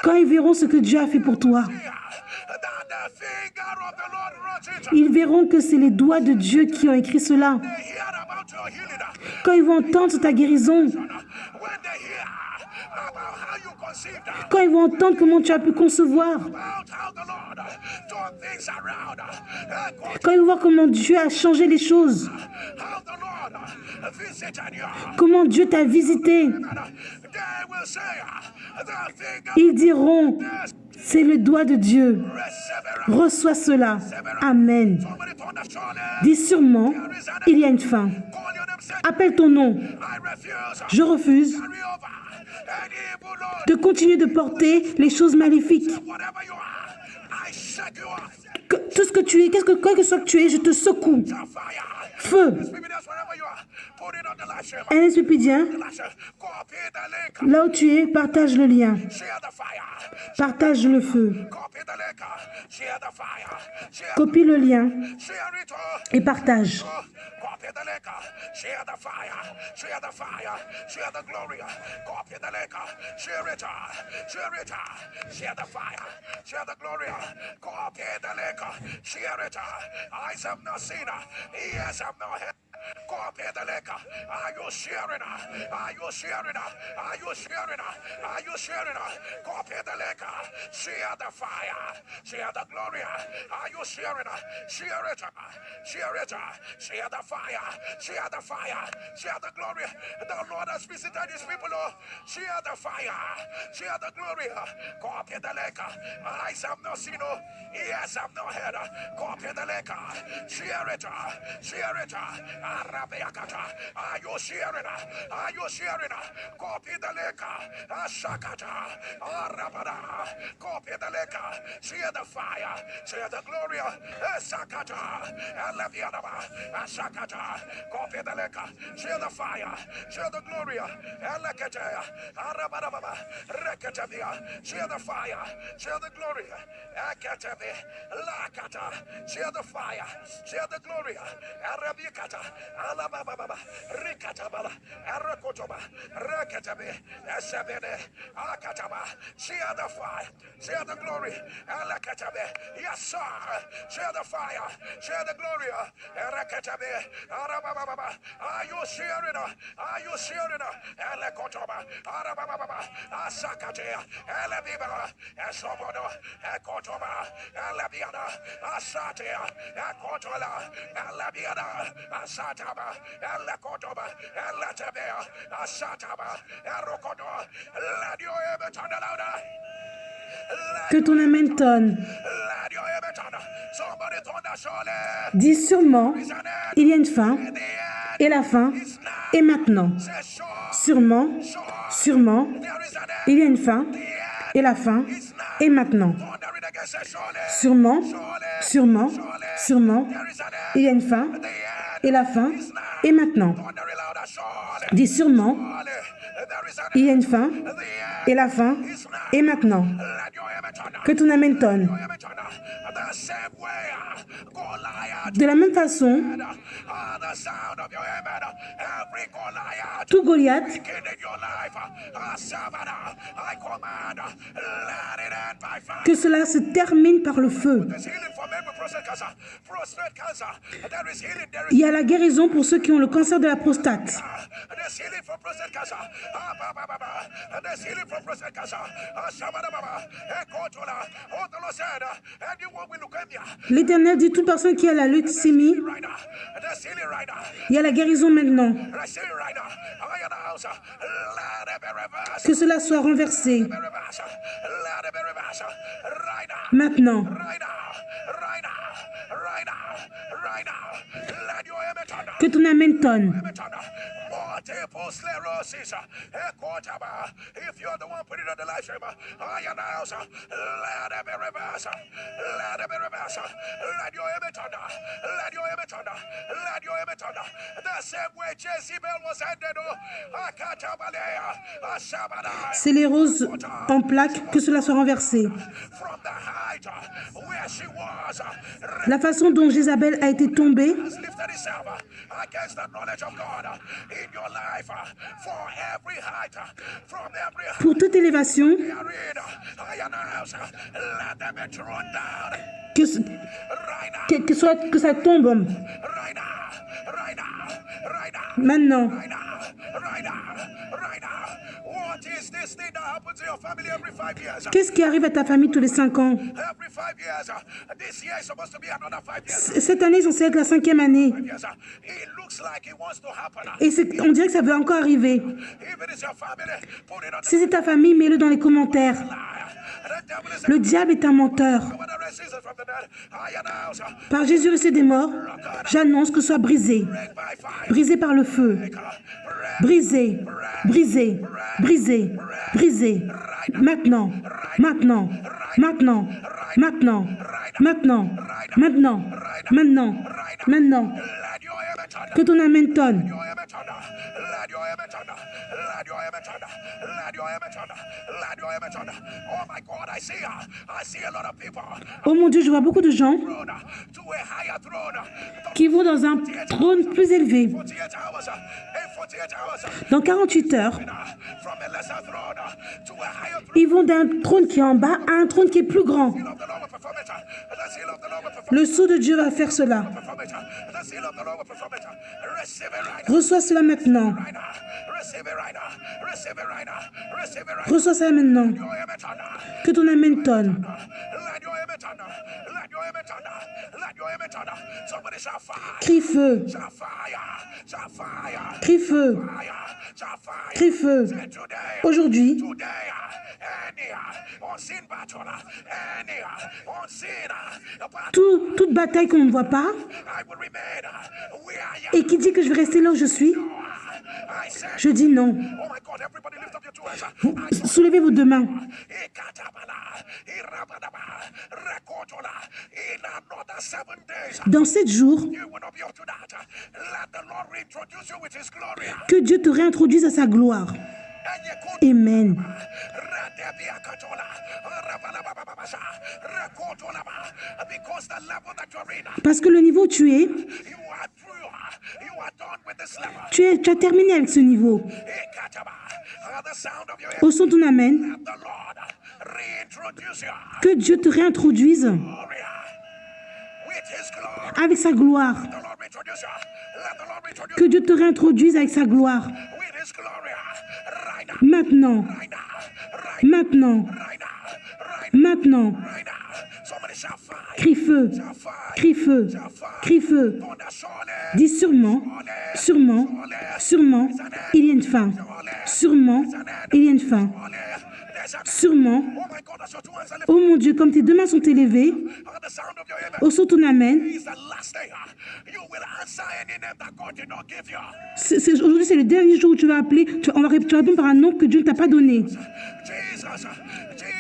Quand ils verront ce que Dieu a fait pour toi, ils verront que c'est les doigts de Dieu qui ont écrit cela. Quand ils vont entendre ta guérison, quand ils vont entendre comment tu as pu concevoir, quand ils vont voir comment Dieu a changé les choses, comment Dieu t'a visité, ils diront, c'est le doigt de Dieu. Reçois cela. Amen. Dis sûrement, il y a une fin. Appelle ton nom. Je refuse de continuer de porter les choses maléfiques. Tout ce que tu es, quoi que ce soit que tu es, je te secoue. Feu. Un esprit pédien, là où tu es, partage le lien. Partage le feu. Copie le lien et partage. Share the fire, share the fire, share the glory, copy the lake, share it, share the fire, share the glory, copy the lake, share it. Eyes have not seen, ears have not heard. Copy the lake. Are you sharing? Are you sharing? Are you sharing? Are you sharing? Copy the lake. Share the fire. Share the glory. Are you sharing? Share it. Share it. Share the fire. Share the fire. Share the glory. The Lord has visited his people. Share the fire. Share the glory. Copy the lake. Eyes have not seen. Ears have not heard. Copy the lake. Share it. Share it. Are you sharing? Are you sharing? Copy the lake. Ashakata. Arabada. Copy the lake. Share the fire. Share the glory. Sakata. Alabianaba. Ashakata. Copy the lake. Share the fire. Share the glory. Alakata. Arabadaba. Rekatavia. Share the fire. Share the glory. Akatavi. Lakata. Share the fire. Share the glory. Arabikata. Alababa, Rikatabala, Arakotoba, Rakatabe, Esabene, Akataba, share the fire, share the glory, Alakatabe, yes, sir, share the fire, share the glory, Arakatabe, Arababa, are you sharing? Are you sharing? Alakotoba, Arababa, Asakate, Alabiba, Esobodo, Ekotoba, Alabiana, Asatea, Ekotola, Alabiana, Asataba, Elakotoba, Elatabea, Asataba, Erokoto, let your ever turn louder. Que ton amen tonne. Dis sûrement, il y a une fin, et la fin est maintenant. Sûrement, sûrement, il y a une fin, et la fin est maintenant. Sûrement, sûrement, sûrement, il y a une fin, et la fin est maintenant. Dis sûrement, il y a une fin, et la fin est maintenant. Que ton amen tonne. De la même façon, tout Goliath que cela se termine par le feu. Il y a la guérison pour ceux qui ont le cancer de la prostate. L'Éternel dit toute personne qui a la leucémie, il y a la guérison maintenant. Que cela soit renversé. Maintenant. Que ton amen tonne. Multiple sclerosis, if you're the one putting on the live stream, I announce, let it be reversed, let it be reversed, let your image under, let your image under, let your image under. The same way Jezebel was ended, Sclérose en plaques, que cela soit renversé. La façon dont Jézabel a été tombée, pour toute élévation, que ça tombe, Right now. Right now. Maintenant. Right now. Right now. Right now. What is this thing that happens in your family every 5 years? Qu'est-ce qui arrive à ta famille tous les 5 ans? Every 5 years. This year is supposed to be another 5 years. Cette année est censée être la 5e année. 5 years. It looks like it wants to happen. Et on dirait que ça va encore arriver. If it is your family, put it on Si c'est ta famille, mets-le dans les commentaires. the devil is Le diable est un menteur. when the race is from the dead. I announce Par Jésus ressuscité des morts, j'annonce que soit brisé. by fire. Brisé par le feu. Brisé. Brisé. Brisé. Brisé. Maintenant. Maintenant. Maintenant. Maintenant. Maintenant. Maintenant. Maintenant. Maintenant. Let your amen thunder. Que ton amen tonne. Your amen thunder. Let your amen thunder. Let your amen thunder. Let your amen thunder. Let your amen thunder. Oh my God, I see a lot of people Oh mon Dieu, je vois beaucoup de gens thrown to a higher throne. qui vont dans un trône plus élevé. 48 hours. In 48 hours. Dans 48 heures, From a lesser throne to a higher throne. ils vont d'un trône qui est en bas à un trône qui est plus grand. The seal of the Lord will perform it. The seal of the Lord will perform Le sceau de Dieu va faire cela. it. The seal of the Lord will perform it. Receive it right Reçois cela maintenant. now. Receive it right now. Receive it right now. Receive it right now. Reçois cela maintenant. Your amen thunder. Que ton amen tonne. Let your amen thunder. Let your amen thunder. Let your amen thunder. Somebody shall fire. Crie feu. Shall fire. Shall fire. Crie feu. Fire. Shall fire. Crie feu. Say today. Aujourd'hui, Today. Any unseen battle. Any unseen battle. toute bataille qu'on ne voit pas I will remain where I am. et qui dit que je vais rester là où je suis, I said, je dis non. oh my God, everybody lift up your two hands. Soulevez vos deux mains. Ikatabala, irabadaba, rekotola. In another 7 days, Dans 7 jours, you will not be up to that. Let the Lord reintroduce you with his glory. que Dieu te réintroduise à sa gloire. Amen. Radebiakatola, rabalabababasha, rekotolaba. Because the level that you're in, Parce que le niveau où tu es, you are through. You are done with this level. tu as terminé avec ce niveau. Ikataba, the sound of your Au son de ton amen, let the Lord reintroduce you. que Dieu te réintroduise Glory. With his glory. avec sa gloire. The Lord reintroduce you. Let the Lord reintroduce Que Dieu te réintroduise avec sa gloire. with his glory. Right now. Maintenant, Right now. Right maintenant, right now. Right maintenant. right now. Somebody shall fire. Crie feu, Fire. crie feu, crie feu. Thunder surely. Dis sûrement, sûrement, sûrement, il y a une fin. Sûrement, il y a une fin. There's a Sûrement, oh my God, that's your two hands. oh mon Dieu, comme tes deux mains sont élevées, The sound of your amen. au son de ton amen, Is the last day. You will answer any name that God did not give you. aujourd'hui c'est le dernier jour où tu vas appeler, tu vas répondre par un nom que Dieu ne t'a pas donné. Jesus.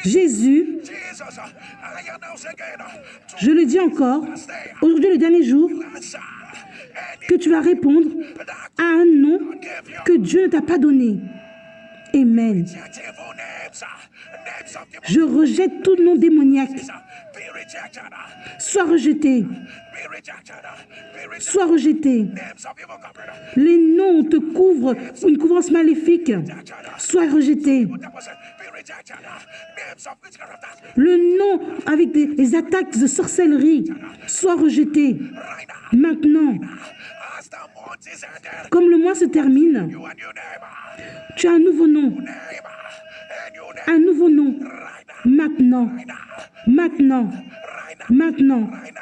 Jésus, Jesus. I announce again. To je le dis encore, aujourd'hui est le dernier jour answer any que tu vas répondre à un nom que Dieu ne t'a pas donné. Amen. evil names. Names of the Je rejette tout nom démoniaque. be rejected. Sois rejeté, Be rejected. Be rejected. sois rejeté. Names of evil covenant. Les noms te couvrent une couvrance maléfique. Sois rejeté. Be rejected. Names of witchcraft. Le nom avec des attaques de sorcellerie. Sois rejeté. Right now. Maintenant, As the month is ended. comme le mois se termine, You a new name. tu as un nouveau nom. Name. A new name. Un nouveau nom. Right now. Maintenant. Maintenant. Right now. Maintenant. Right now.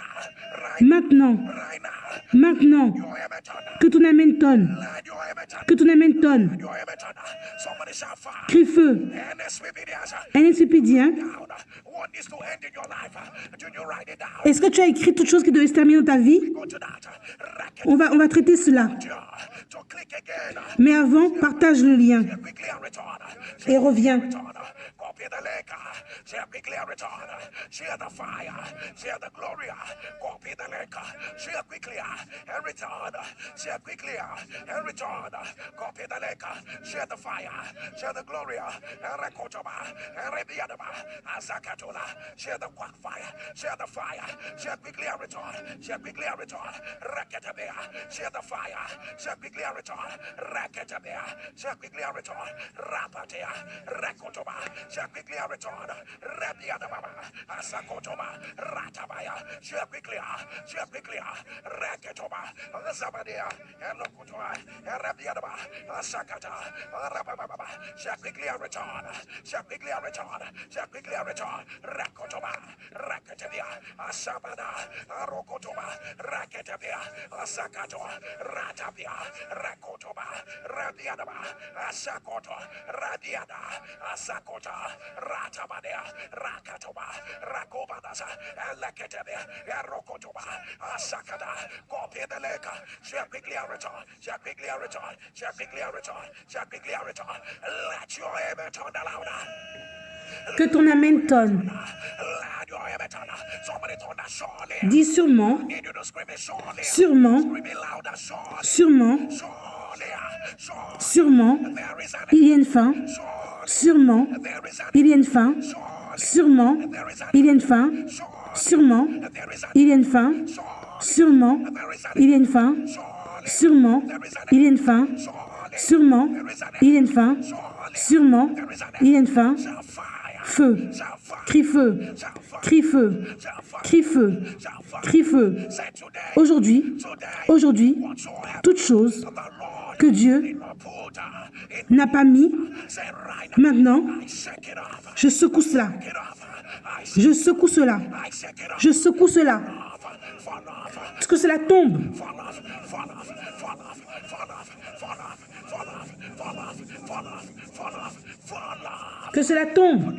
Right Maintenant. right now. Maintenant. Your amen thunder. Que ton amen tonne. Let your amen thunder. Que ton amen tonne. Your amen thunder. Somebody shall fire. Crie feu. And the sweeping answer. Un encyclopédien. Down. What needs to end in your life? Do you write it down? Est-ce que tu as écrit toute chose qui devait se terminer dans ta vie? Go to that. Racket On va traiter cela. to click again. Mais avant, partage le lien Quickly and return. et reviens. Copy the lake. Share quickly and return. Share the fire. Share the glory. Copy the lake. Share quickly and return. Share quickly and return. Copy the lake. Share the fire. Share the glory. And rekotoba. And rebiadaba. Azakato. Share the fire. Share the fire. Share quickly and return. Share quickly and return. Rakatabia. Share the fire. Share quickly and return. Rakatabia. Share quickly and return. Rapatia. Rakotoba. Share quickly and return. Rabiadababa. Asakotoba. Ratabaya. Share quickly. Share quickly. Rakatoba. Zabadia. Elokotoa. Rabiadaba. Asakata. Rabababa. Share quickly and return. Share quickly and return. Share quickly and return. Rakotoba. Rakatabia. Asabada. Arokotoba. Rakatabia. Asakato. Ratabia. Rakotoba. Rabiadaba. Asakoto. Radiada. Asakota. Ratabadea. Rakatoba. Rakobadasa. Alakatabia. Arokotoba. Asakada. Copy the leka. Share quickly and return. Share quickly and return. Share quickly and return. Share quickly and return. Let your amen turn louder. Que ton amen tonne. Dis sûrement, sûrement, sûrement, sûrement, il y a une fin, sûrement, il y a une fin, sûrement, il y a une fin, sûrement, il y a une fin, sûrement, il y a une fin, sûrement, il y a une fin, sûrement, il y a une fin, sûrement, il y a une fin. Feu, crie feu, crie feu, crie feu, crie feu. Aujourd'hui, toute chose que Dieu n'a pas mis, maintenant, je secoue cela. Je secoue cela. Je secoue cela. Parce que cela tombe. Que cela tombe.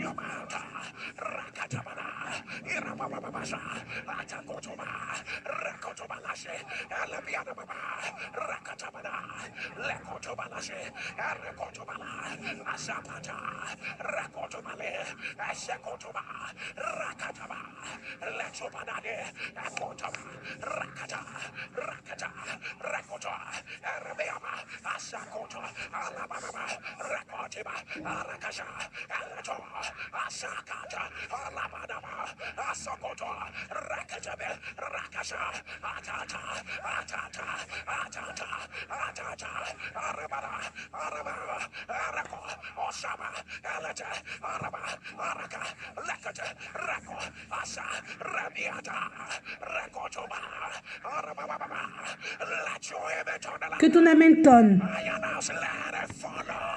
Que ton amen tonne.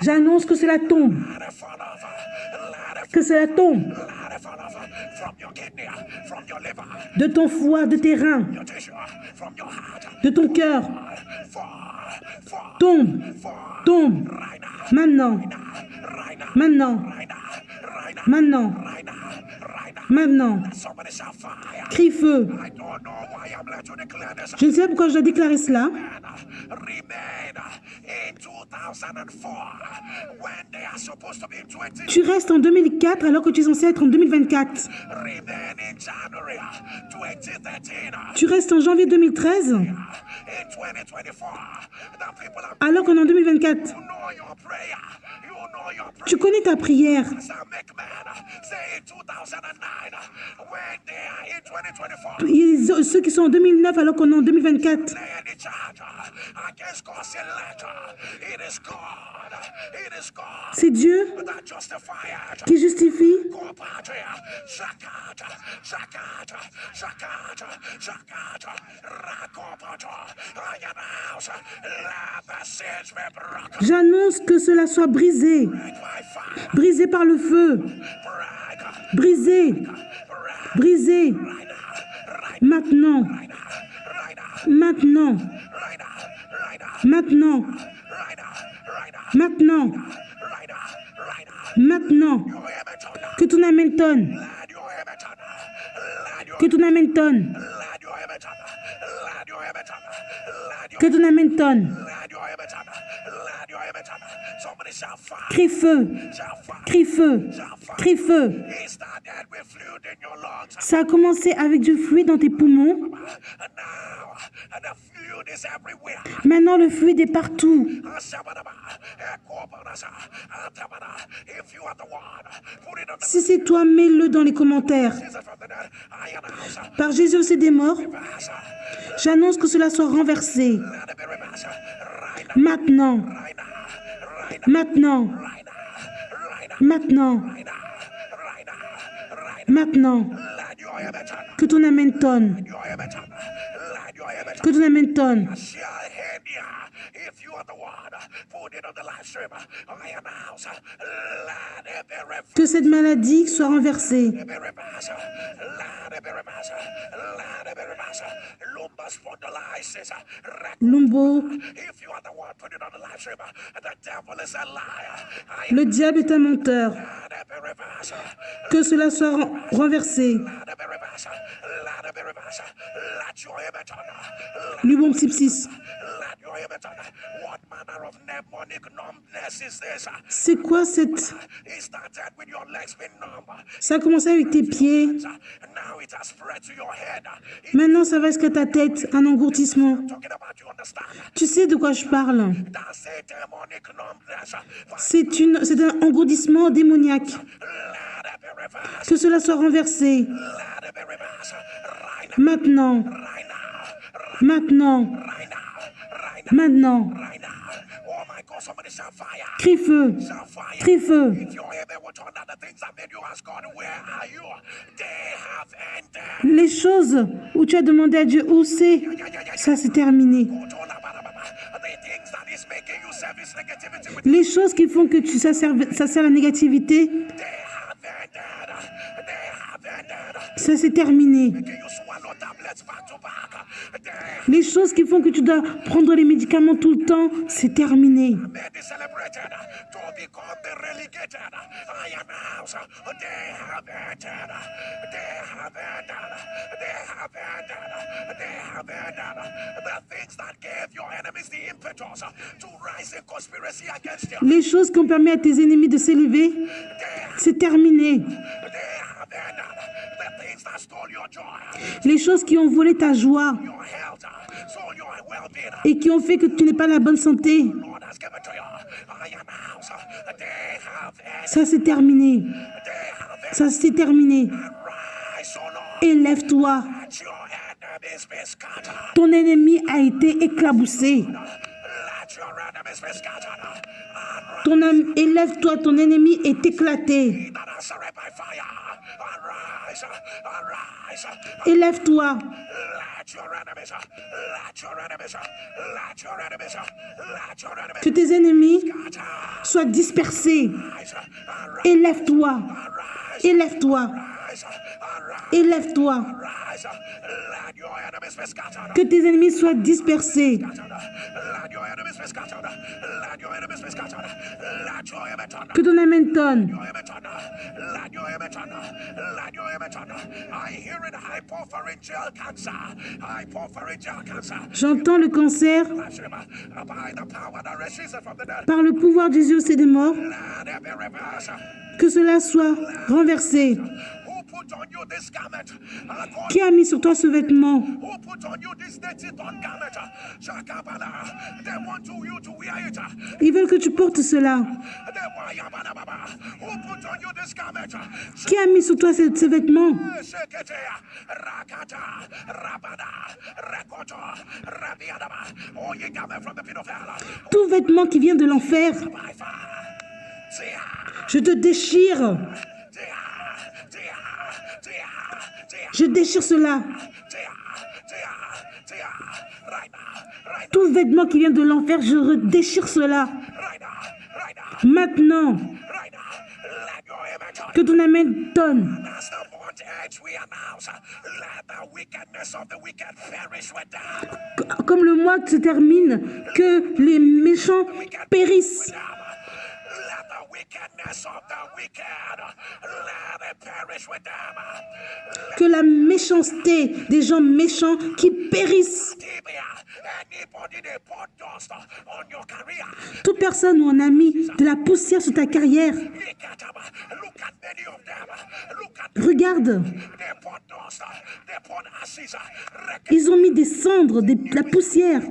J'annonce que cela tombe. Que cela tombe. De ton foie, de tes reins, de ton cœur. Tombe. Tombe. Maintenant. Maintenant. Maintenant. Maintenant. Crie feu. Je ne sais pas pourquoi je dois déclarer cela. Tu restes en 2004 alors que tu es censé être en 2024. Tu restes en janvier 2013 alors qu'on est en 2024. Tu connais ta prière. Ceux qui sont en 2009 alors qu'on est en 2024. C'est Dieu qui justifie. J'annonce que cela soit brisé. Brisé par le feu. Brisé. Brisé. Maintenant. Maintenant. Maintenant. Maintenant. Maintenant. Que ton amen tonne. Que ton amen tonne. Que ton amen tonne. Crie feu. Crie feu. Crie feu. Ça a commencé avec du fluide dans tes poumons. is everywhere. Maintenant, le fluide est partout. If you are the one, put it on the Si c'est toi, mets-le dans les commentaires. Jesus from the dead. I announce, Par Jésus aussi des morts, reverse. j'annonce que cela soit renversé. Let it be reversed. Right now, Maintenant, right now, right now, maintenant, right now, right now, maintenant, right now, right now, right now. maintenant. Let your amen turn. Que ton amen tonne. Your amen turn. Let your amen turn. Que ton amen tonne. Shall head here. If you are the one, put it on the live stream. I announce, let it be reversed. Que cette maladie soit renversée. Let it be reversed. Let it be reversed. Let it be reversed. Lumbar spondylitis. Lumbo, If you are the one, put it on the live stream. The devil is a liar. le diable est un menteur. Let it be reversed. Que cela soit renversé. Let it be reversed. Let it be reversed. Let your amen turn. Lubon psypsis. Let your amen turn. What manner of mnemonic numbness is this? C'est quoi cette... It started with your legs being numb. Ça a commencé avec tes pieds. Now it has spread to your head. Maintenant, ça va jusqu'à ta tête. Un engourdissement. Talking about, you understand? Tu sais de quoi je parle. That's a demonic numbness. C'est un engourdissement démoniaque. Let it be reversed. Que cela soit renversé. Let it be reversed. Right now. Maintenant. Right now. Maintenant. Right now. Right now. Maintenant. Right now. Oh my God, somebody shout fire. Crie feu. Shout fire. Crie feu. If your amen will turn down the things that made you ask God, where are you? They have ended. Les choses où tu as demandé à Dieu où c'est, ça c'est terminé. The things that is making you service negativity with, Les choses qui font que ça sert la négativité, they have ended. They have ended. ça c'est terminé. Making you swallow tablets back to back. They Les choses qui font que tu dois prendre les médicaments tout le temps, c'est terminé. may be celebrated to become the relegated. I announce they have ended. They have ended. They have ended. They have ended. The things that gave your enemies the impetus to rise in conspiracy against you. Les choses qui ont permis à tes ennemis de s'élever, c'est terminé. They have ended. The things that stole your joy, Les choses qui ont volé ta joie your health, stole your well-being. et qui ont fait que tu n'aies pas la bonne santé, Lord has given to you. I announce they have ended. ça c'est terminé. They have ended. Ça c'est terminé. Rise, O Lord. Élève-toi. Let your enemies be scattered. Ton ennemi a été éclaboussé. Let your enemies be scattered. Élève-toi, ton ennemi est éclaté. That are surrounded by fire. Arise, arise. Élève-toi. Let your enemies, let your enemies, let your enemies, let your enemies. Que tes ennemis soient dispersés. Élève-toi. Élève-toi. Élève-toi. Let your enemies be scattered. Que tes ennemis soient dispersés. Let your enemies be scattered. Let your enemies be scattered. Let your enemies turn. Que ton amen tonne. Let your amen turn. Let your amen turn. I hear it. Hypopharyngeal cancer. Hypopharyngeal cancer. J'entends le cancer By the power that raises Jesus from the dead. par le pouvoir de Jésus et des morts. Let it be reversed. Que cela soit renversé. Who put on you this garment? Qui a mis sur toi ce vêtement? Who put on you this native garment? Shakabala. They want you to wear it. Ils veulent que tu portes cela. Who put on you this garment? Qui a mis sur toi ce vêtement? Shekete, Rakata, Rabada, Rakoto, Rabiadaba. Oh, you garment from the pit of hell. Tout vêtement qui vient de l'enfer. By fire. Tia, Je te déchire. tia, tia, tia, tia, Je déchire cela. tia, tia, tia. Right now, right Tout vêtement qui vient de l'enfer, je déchire cela. now, right now, right now, Maintenant, right now. Let your image on. que ton amen tonne. As the bondage we announce, let the wickedness of the wicked perish with them. Comme le mois se termine, que les méchants périssent. Let the wickedness of the wicked, let it perish with them. Que la méchanceté des gens méchants qui périssent. Tibia, anybody they put dust on your career. Toute personne ou un ami de la poussière sur ta carrière. Look at many of them. Look at Regarde, they put dust, they put ashes. ils ont mis des cendres, de la poussière.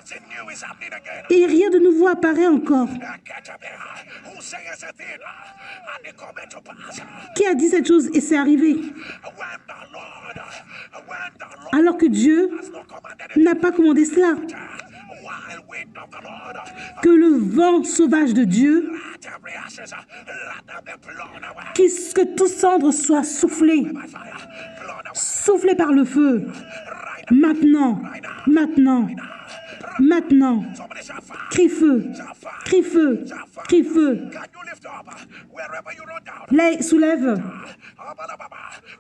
Nothing new is happening again. Et rien de nouveau apparaît encore. Who says a thing and it come to pass? Qui a dit cette chose et c'est arrivé? When the Lord Alors que Dieu has not commanded it, n'a pas commandé cela. wild wind of the Lord, Que le vent sauvage de Dieu, let every ashes, let them be blown away que toute cendre soit soufflée, by fire, blown away soufflée par le feu. right Maintenant, maintenant, maintenant. Somebody shall fire. Crie feu, crie feu, crie feu. Can you lift up wherever you run down? Là, soulève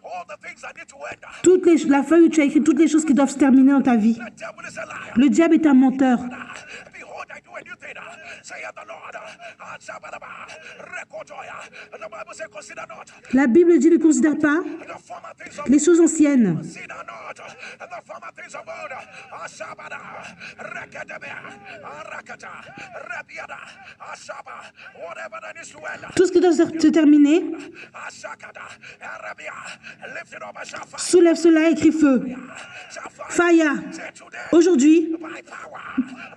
All the things that need to end. la feuille où tu as écrit toutes les choses qui doivent se terminer dans ta vie. The devil is a liar. Le diable est un menteur. Behold, I do a new thing, saith the Lord. The Bible says, consider not La Bible dit ne considère pas the former things of les choses anciennes. consider not the former things of old. Ashabada, Rekadebe, Arakata, Rabiada, Ashaba, whatever that is to end. Tout ce qui doit se terminer, Ashakada, Arabia, lift it up, Ashafa, soulève cela et crie feu. Shafa, Faya, say today, aujourd'hui, by power,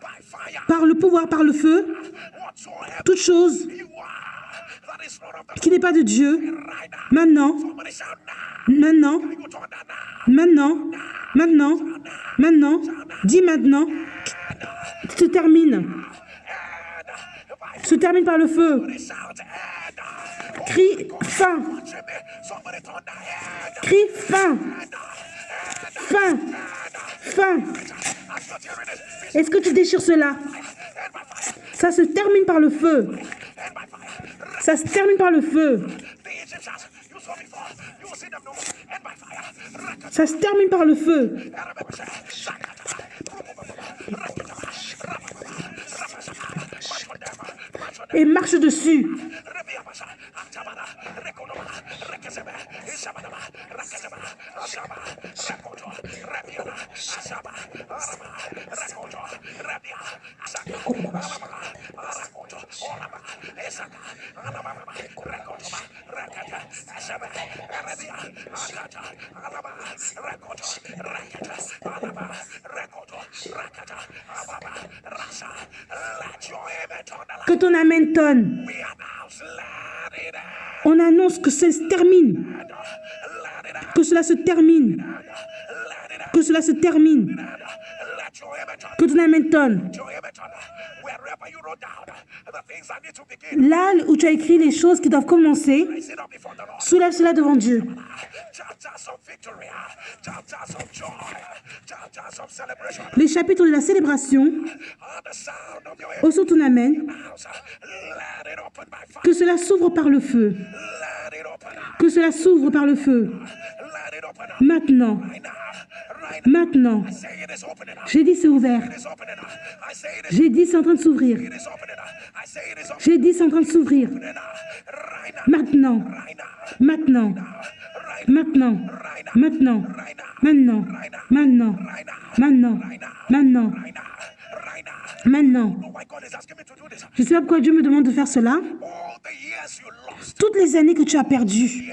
by fire, par le pouvoir, par le feu, whatsoever toute chose you are, that is not of the qui n'est pas de Dieu, right now. maintenant, Somebody shout now. maintenant, You turn that now. maintenant, maintenant, maintenant, dis maintenant, se termine. Se termine par le feu. Shout and Crie fin. somebody turn that head. Crie fin. Fin. Fin. I'm not hearing it. Est-ce que tu déchires cela? Ça se termine par le feu. Ça se termine par le feu. The Egyptians, you saw before. You will see them no more. And by fire. Ça se termine par le feu. Et marche dessus. Que ton amen tonne. On annonce que ça se termine. Que cela se termine. Que cela se termine. Que ton amen tonne. Là où tu as écrit les choses qui doivent commencer, soulève cela devant Dieu. Les chapitres de la célébration, au son ton amen, que cela s'ouvre par le feu. Que cela s'ouvre par le feu. Maintenant. Maintenant. J'ai dit c'est ouvert. J'ai dit c'est en train de s'ouvrir. J'ai dit c'est en train de s'ouvrir. Maintenant. Maintenant. Maintenant. Maintenant. Maintenant. Maintenant. Maintenant. Maintenant. Maintenant. Je ne sais pas pourquoi Dieu me demande de faire cela. Toutes les années que tu as perdues.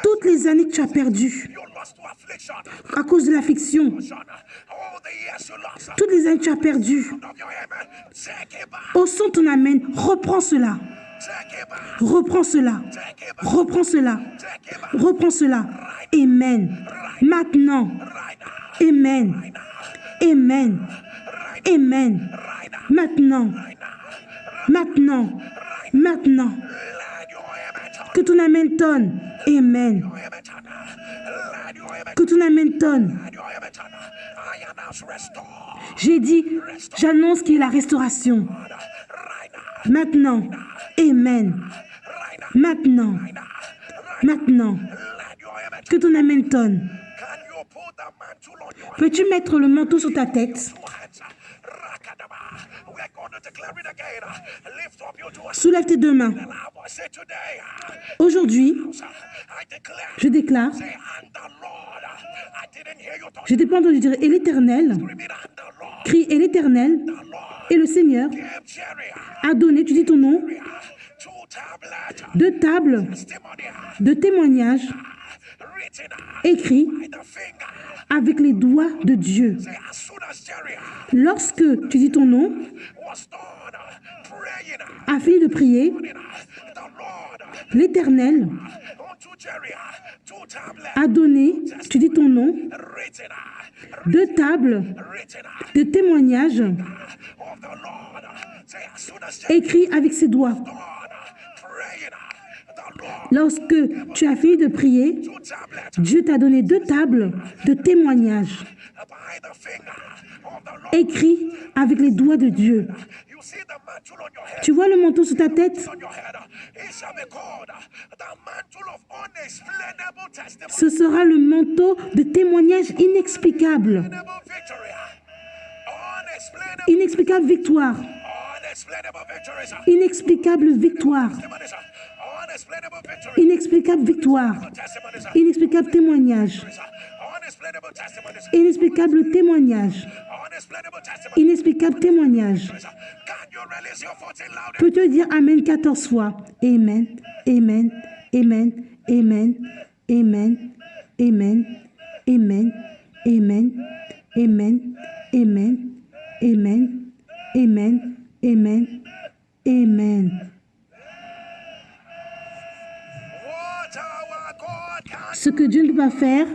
Toutes les années que tu as perdues. À cause de l'affliction. Toutes les années que tu as perdues. Au son de ton amen, reprends cela. Reprends cela. Reprends cela. Reprends cela. Amen. Maintenant. Amen. Amen. Amen. Maintenant. Maintenant. Maintenant. Que ton amen tonne. Amen. Que ton amen tonne. J'ai dit, j'annonce qu'il y a la restauration. Maintenant. Amen. Maintenant. Maintenant. Que ton amen tonne. Peux-tu mettre le manteau sur ta tête? Soulève tes deux mains. Aujourd'hui, je déclare, je t'ai pas entendu dire, et l'Éternel, crie, et l'Éternel, et le Seigneur a donné, tu dis ton nom, deux tables de témoignages écrits avec les doigts de Dieu. Say, as soon as Jerry Lorsque tu dis ton nom, was done praying, a fini de prier, the Lord l'Éternel unto Jerry 2 tablets a donné, tu dis ton nom, written, 2 tables written de témoignages of the Lord. Say, as soon as Jerry écrits avec ses doigts. done praying, the Lord Lorsque tu as fini de prier, 2 tablets Dieu t'a donné 2 tables de témoignages by the finger of the Lord. écrits avec les doigts de Dieu. You see the mantle on your head. Tu vois le manteau sur ta tête? On your head, it shall be called the mantle of unexplainable testimony, Ce sera le manteau de témoignages inexplicables. unexplainable victory, unexplainable, Inexplicable victoire. unexplainable victories, Inexplicable victoire. testimonies, unexplainable victories, Inexplicable victoire. testimonies, Inexplicable témoignage. unexplainable testimonies, Inexplicable témoignage. unexplainable testimonies. Inexplicable témoignage. Can you release your voice in loud? Peux-tu dire Amen 14 fois? Amen, Amen, Amen, Amen, Amen, Amen, Amen, Amen, Amen, Amen, Amen, Amen, Amen, Amen. What our God can, Ce que Dieu ne peut pas faire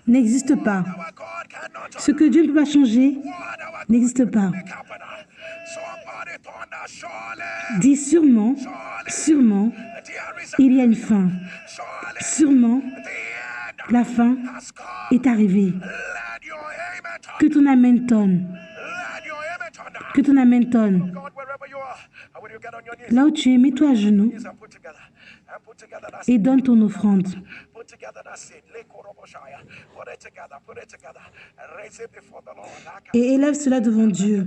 n'existe pas. our God cannot do. Ce que Dieu ne peut pas changer What our n'existe pas. make happen. Somebody thunder, surely, Dis sûrement, sûrement, there is il y a une fin. surely Sûrement, the end la fin has come. est arrivée. Let your amen turn. Que ton amen tonne. Let your amen turn. Que ton amen tonne. God, wherever you are, and when you get on your knees, Là où tu es, mets-toi à genoux and put together that et donne ton offrande. put together that seed. Lekoroboshaya. Put it together, put it together, and raise it before the Lord. Et élève cela devant Dieu.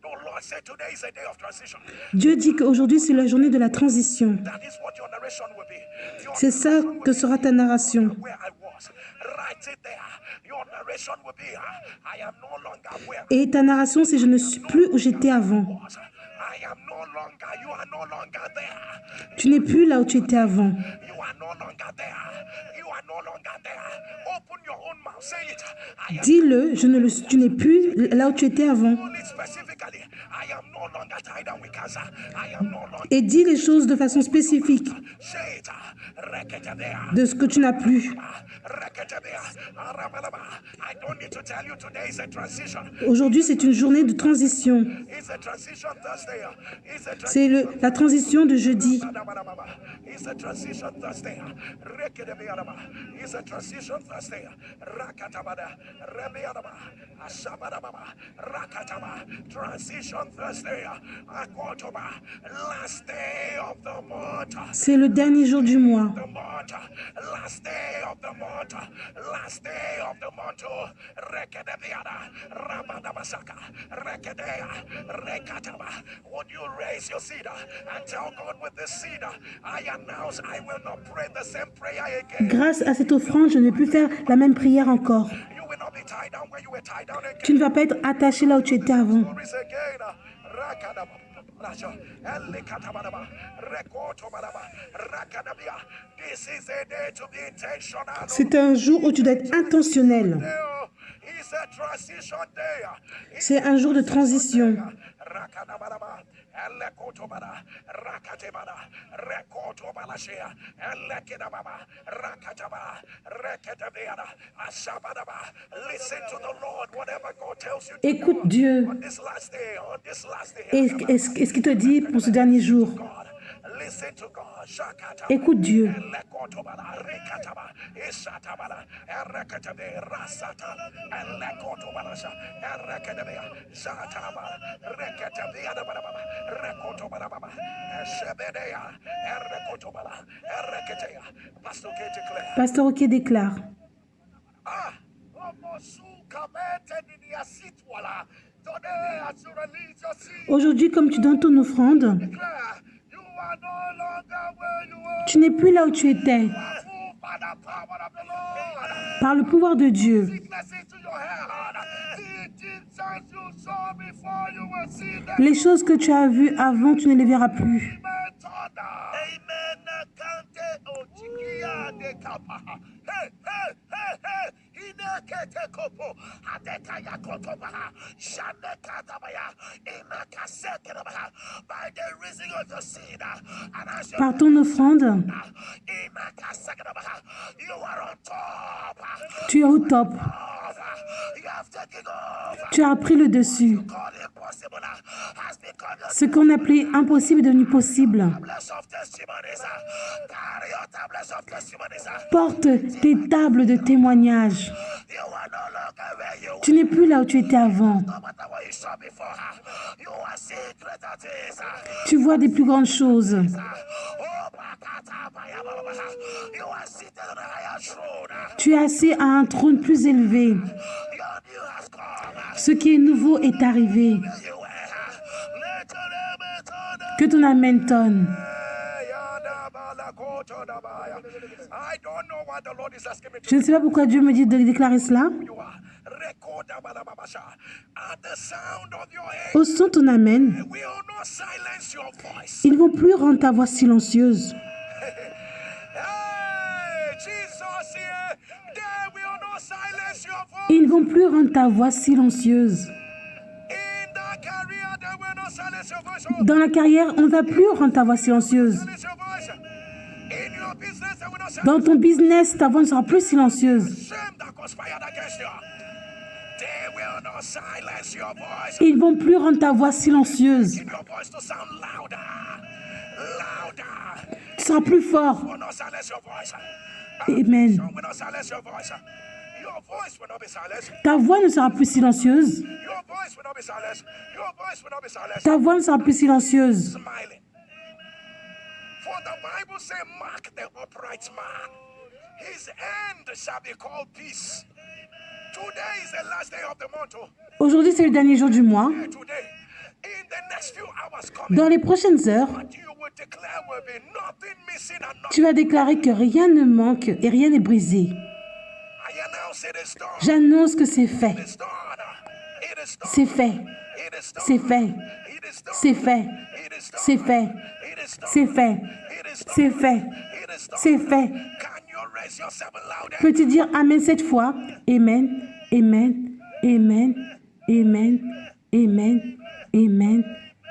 The Lord said today is a day of transition. Dieu dit qu'aujourd'hui, c'est la journée de la transition. That is what your narration will be. Your C'est ça que sera ta narration. where I was. Write it there. Your narration will be I am no longer where Et ta narration, c'est je ne suis plus où j'étais avant. I was. I am no longer, you are no longer there. Tu n'es plus là où tu étais avant. You are no longer there. You are no longer there. Open your own mouth. Say it. I am Dis-le, tu n'es plus là où tu étais avant. only specifically. I am no longer tied down with cancer. I am no longer. Et dis les choses de façon spécifique Say it. Reketabea. de ce que tu n'as plus. Reketabea. Arabalaba. I don't need to tell you today is a transition. Aujourd'hui, c'est une journée de transition. It's a transition Thursday. It's a transition. C'est la transition de jeudi. It's a transition Thursday. Rekedebeadaba. It's a transition Thursday. Rakatabada. Rebeadaba. Ashabadababa. Rakataba. Transition Thursday. Akotoba. Last day of the month. C'est le dernier jour du mois. The month. Last day of the month. Last day of the month. Rekedebeada. Rabadabasaka. Rekedea. Rekataba. Would you raise your seed and tell God with this seed, I announce I will not pray the same prayer again. Grâce à cette offrande, je ne vais plus faire la même prière encore. You will not be tied down where you were tied down again. Tu ne vas pas être attaché là où tu étais avant. Stories again. Rakadaba. Elikatabadaba. Rekotobadaba. Rakadabia. This is a day to be intentional. C'est un jour où tu dois être intentionnel. It's a transition day. C'est un jour de transition. Rakadabadaba. Elekotobada. Rakatebada. Rekotobalashia. Elekidababa. Rakataba. Reketebeada. Ashabadaba. Listen to the Lord, whatever God tells you to Écoute do. Dieu On this last day, on this last day. et ce qu'il te dit pour ce dernier jour. God. Listen to God. Shakata. Écoute Dieu. Elekotobala. Rekataba. Ishatabala. Erekatabe. Rasata. Elekotobalasha. Erekatabe. Shataba. Rekatabeadabadababa. Rekotobalababa. Eshebedea. Erekotobala. Ereketea. Pastor K declare. Pasteur Oké déclare. Today, as you release your seed, Aujourd'hui, comme tu donnes ton offrande, declare, you are no longer where you were. tu n'es plus là où tu étais. Moved by the power of the Lord. Par le pouvoir de Dieu, Sickness into your head. The Egyptians you saw before you will see them. les choses que tu as vues avant, tu ne les verras plus. Amen. Thunder. Amen. Kante By the reason of your sin, and as your Par ton offrande, you are on top. tu es au top. You have taken over. Tu as pris le dessus. God impossible has become your Ce qu'on appelait impossible est devenu possible. tablets of testimonies. Carry your tablets of testimonies. Porte tes tables de témoignages. You are no longer where you Tu n'es plus là où tu étais avant. no matter what you saw before. You are seeing greater things. Tu vois des plus grandes choses. Oh, Bakata Bayababa. You are seated on a higher throne. Tu es assis à un trône plus élevé. Your new has come. Ce qui est nouveau est arrivé. You were. Let your name be Que ton amen tonne. I don't know what the Lord is asking me to Je ne sais pas pourquoi Dieu me dit de déclarer cela. do. At the sound of your Au son de ton amen, will not silence your voice. ils ne vont plus rendre ta voix silencieuse. Hey, Jesus here. They will not silence your voice. Ils ne vont plus rendre ta voix silencieuse. In the career, they will not silence your voice. Dans la carrière, on ne va plus rendre ta voix silencieuse. Silence your voice. In your business, they will not silence Dans ton business, ta voix ne sera plus silencieuse. shame that conspired against you. They will not silence your voice. Ils ne vont plus rendre ta voix silencieuse. Keep your voice to sound louder. Louder. Tu seras plus fort. Will not silence your voice. Amen. Will not silence your voice. Your voice will not be silenced. Ta voix ne sera plus silencieuse. Your voice will not be silenced. Your voice will not be silenced. Ta voix ne sera plus silencieuse. Smiling. For the Bible says, mark the upright man. His end shall be called peace. Today is the last day of the month. Aujourd'hui, c'est le dernier jour du mois. Today, in the next few hours coming, Dans les prochaines heures, what you will declare will be nothing missing and nothing. tu vas déclarer que rien ne manque et rien n'est brisé. I announce it is done. J'annonce que c'est fait. It is done. It is done. C'est fait. It is done. C'est fait. It is done. C'est fait. It is done. C'est fait. It is done. C'est fait. It is done. C'est fait. It is done. C'est fait. Can you raise yourself louder? Peux-tu dire Amen cette fois? Amen. Amen. Amen. Amen. Amen. Amen.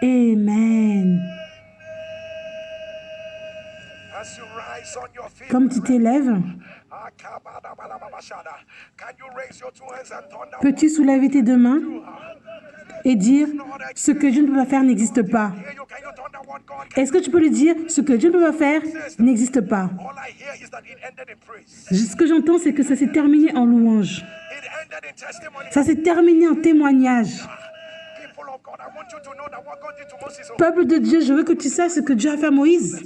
Amen. As you rise on your feet, Comme tu t'élèves, can you raise your two hands and thunder? peux-tu soulever tes deux mains et dire ce que Dieu ne peut pas faire n'existe pas? Can you thunder what God can? Est-ce que tu peux lui dire ce que Dieu ne peut pas faire n'existe pas? All I hear is that it ended in praise. Ce que j'entends, c'est que ça s'est terminé en louange. It ended in testimony. Ça s'est terminé en témoignage. People of God, I want you to know that what God did to Moses, Peuple de Dieu, je veux que tu saches ce que Dieu a fait à Moïse.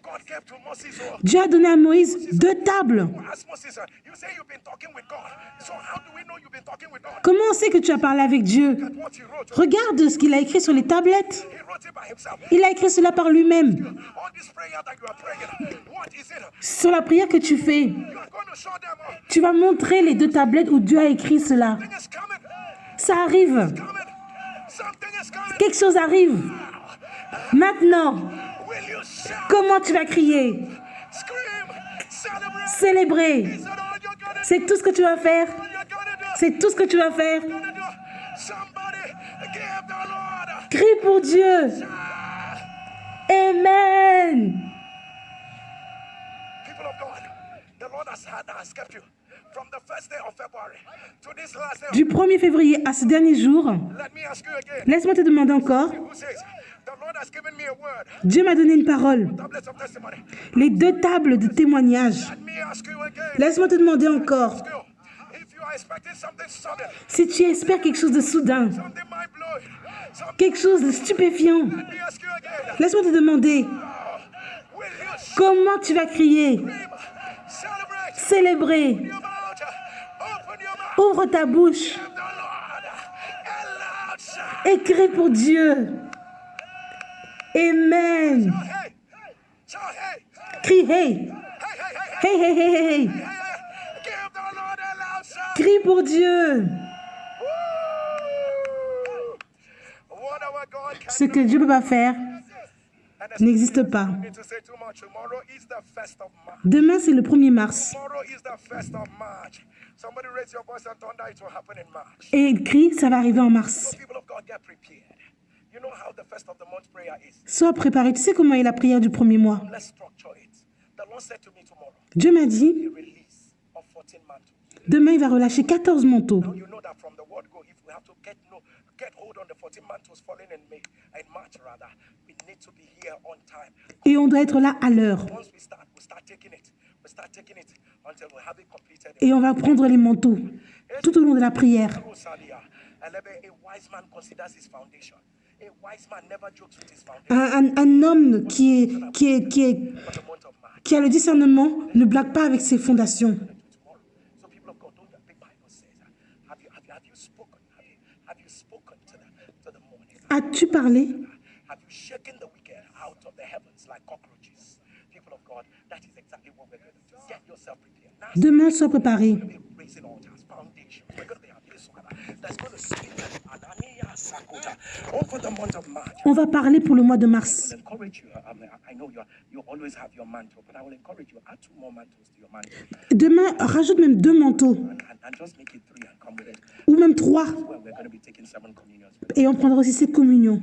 God gave to Moses. Dieu a donné à Moïse 2 tables. Ask Moses, you say you've been talking with God. So how do we know you've been talking with God? Comment on sait que tu as parlé avec Dieu? What he wrote, Regarde ce qu'il a écrit sur les tablettes. he wrote it by himself. Il a écrit cela par lui-même. All this prayer that you are praying, what is it? Sur la prière que tu fais, You are going to show them. tu vas montrer les 2 tablettes où Dieu a écrit cela. Something is coming. Ça arrive. Coming. Something is coming. Quelque chose arrive. Maintenant, Will you shout, comment tu vas crier? scream, celebrate? Célébrer. Is that all you're gonna do? C'est tout ce que tu vas faire. All you're gonna do? C'est tout ce que tu vas faire. Gonna do? Somebody give the Lord. Crie pour Dieu. Amen. People of God, the Lord has kept you from the first day of February to this last day. Du 1er février à ce dernier jour, Let me ask you again. laisse-moi te demander encore. Who says the Lord has given me a word? Dieu m'a donné une parole. Tablets of testimony. Les 2 tables de témoignage. Let me ask you again. Laisse-moi te demander encore. If you are expecting something sudden, Si tu espères quelque chose de soudain, something mind blowing, something, quelque chose de stupéfiant, let me ask you again. laisse-moi te demander Will you comment tu vas crier, celebrate? célébrer. Your mouth. Open your mouth. Ouvre ta bouche The Lord. A loud shout. et crie pour Dieu. Amen. Hey. Shout hey. Crie hey. Hey, hey, hey, hey. Hey, hey, hey, hey, hey. Give the Lord a loud shout. Crie pour Dieu. What our God can Ce que Dieu ne peut pas faire n'existe pas. Demain, c'est le 1er mars. Et crie, ça va arriver en mars. Sois préparé. Tu sais comment est la prière du premier mois? Dieu m'a dit, demain, il va relâcher 14 manteaux. Et on doit être là à l'heure. Et on va prendre les manteaux tout au long de la prière. Un homme qui a le discernement ne blague pas avec ses fondations. As-tu parlé? Demain, sois préparé. On va parler pour le mois de mars. Demain, rajoute même 2 manteaux. Ou même 3. Et on prendra aussi cette communion.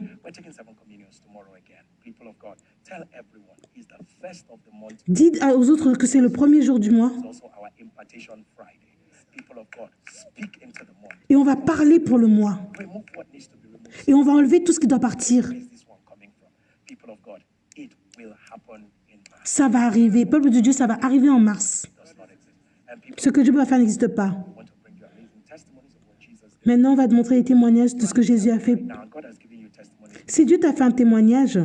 Dites aux autres que c'est le premier jour du mois. Et on va parler pour le mois. Et on va enlever tout ce qui doit partir. Ça va arriver. Peuple de Dieu, ça va arriver en mars. Ce que Dieu va faire n'existe pas. Maintenant, on va te montrer les témoignages de ce que Jésus a fait. Si Dieu t'a fait un témoignage,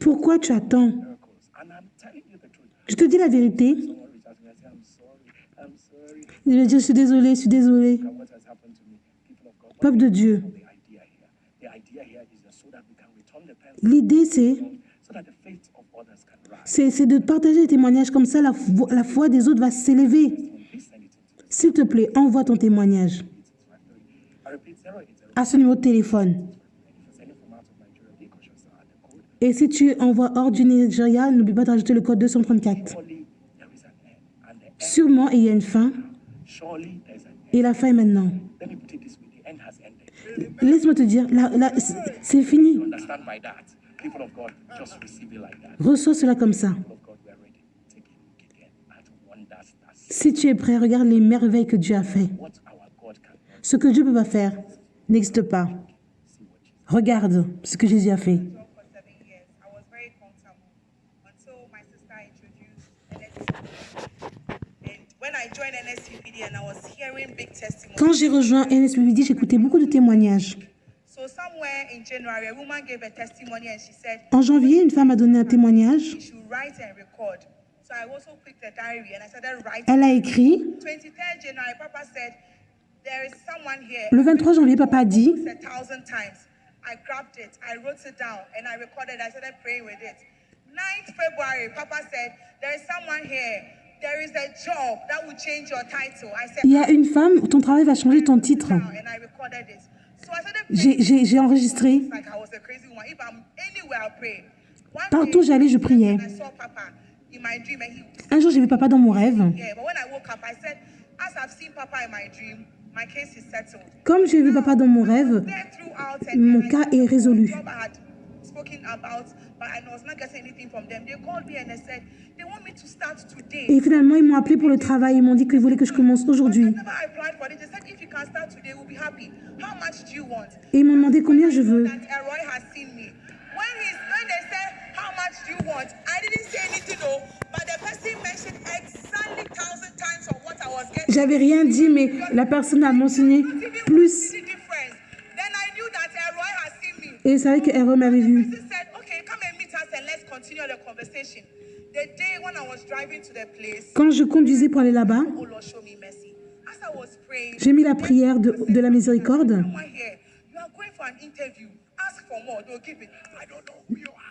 pourquoi tu attends? Je te dis la vérité. Je suis désolé, je suis désolé. Peuple de Dieu. L'idée, c'est de partager les témoignages. Comme ça, la foi des autres va s'élever. S'il te plaît, envoie ton témoignage à ce numéro de téléphone. Et si tu envoies hors du Nigeria, n'oublie pas de rajouter le code 234. Sûrement, il y a une fin. Et la fin est maintenant. Laisse-moi te dire, c'est fini. Reçois cela comme ça. Si tu es prêt, regarde les merveilles que Dieu a fait. Ce que Dieu ne peut pas faire n'existe pas. Regarde ce que Jésus a fait. Quand j'ai rejoint NSPPD, j'écoutais beaucoup de témoignages. En janvier, une femme a donné un témoignage. Elle a écrit. Le 23 janvier, papa a dit. Il y a une femme, ton travail va changer ton titre. J'ai enregistré. Partout où j'allais, je priais. Un jour, j'ai vu papa dans mon rêve. Comme j'ai vu papa dans mon rêve, mon cas est résolu. Et finalement, ils m'ont appelé pour le travail. Ils m'ont dit qu'ils voulaient que je commence aujourd'hui. Et ils m'ont demandé combien je veux. J'avais rien dit, mais la personne a mentionné plus. Et je savais que Errol m'avait vu. Quand je conduisais pour aller là-bas, j'ai mis la prière de la miséricorde.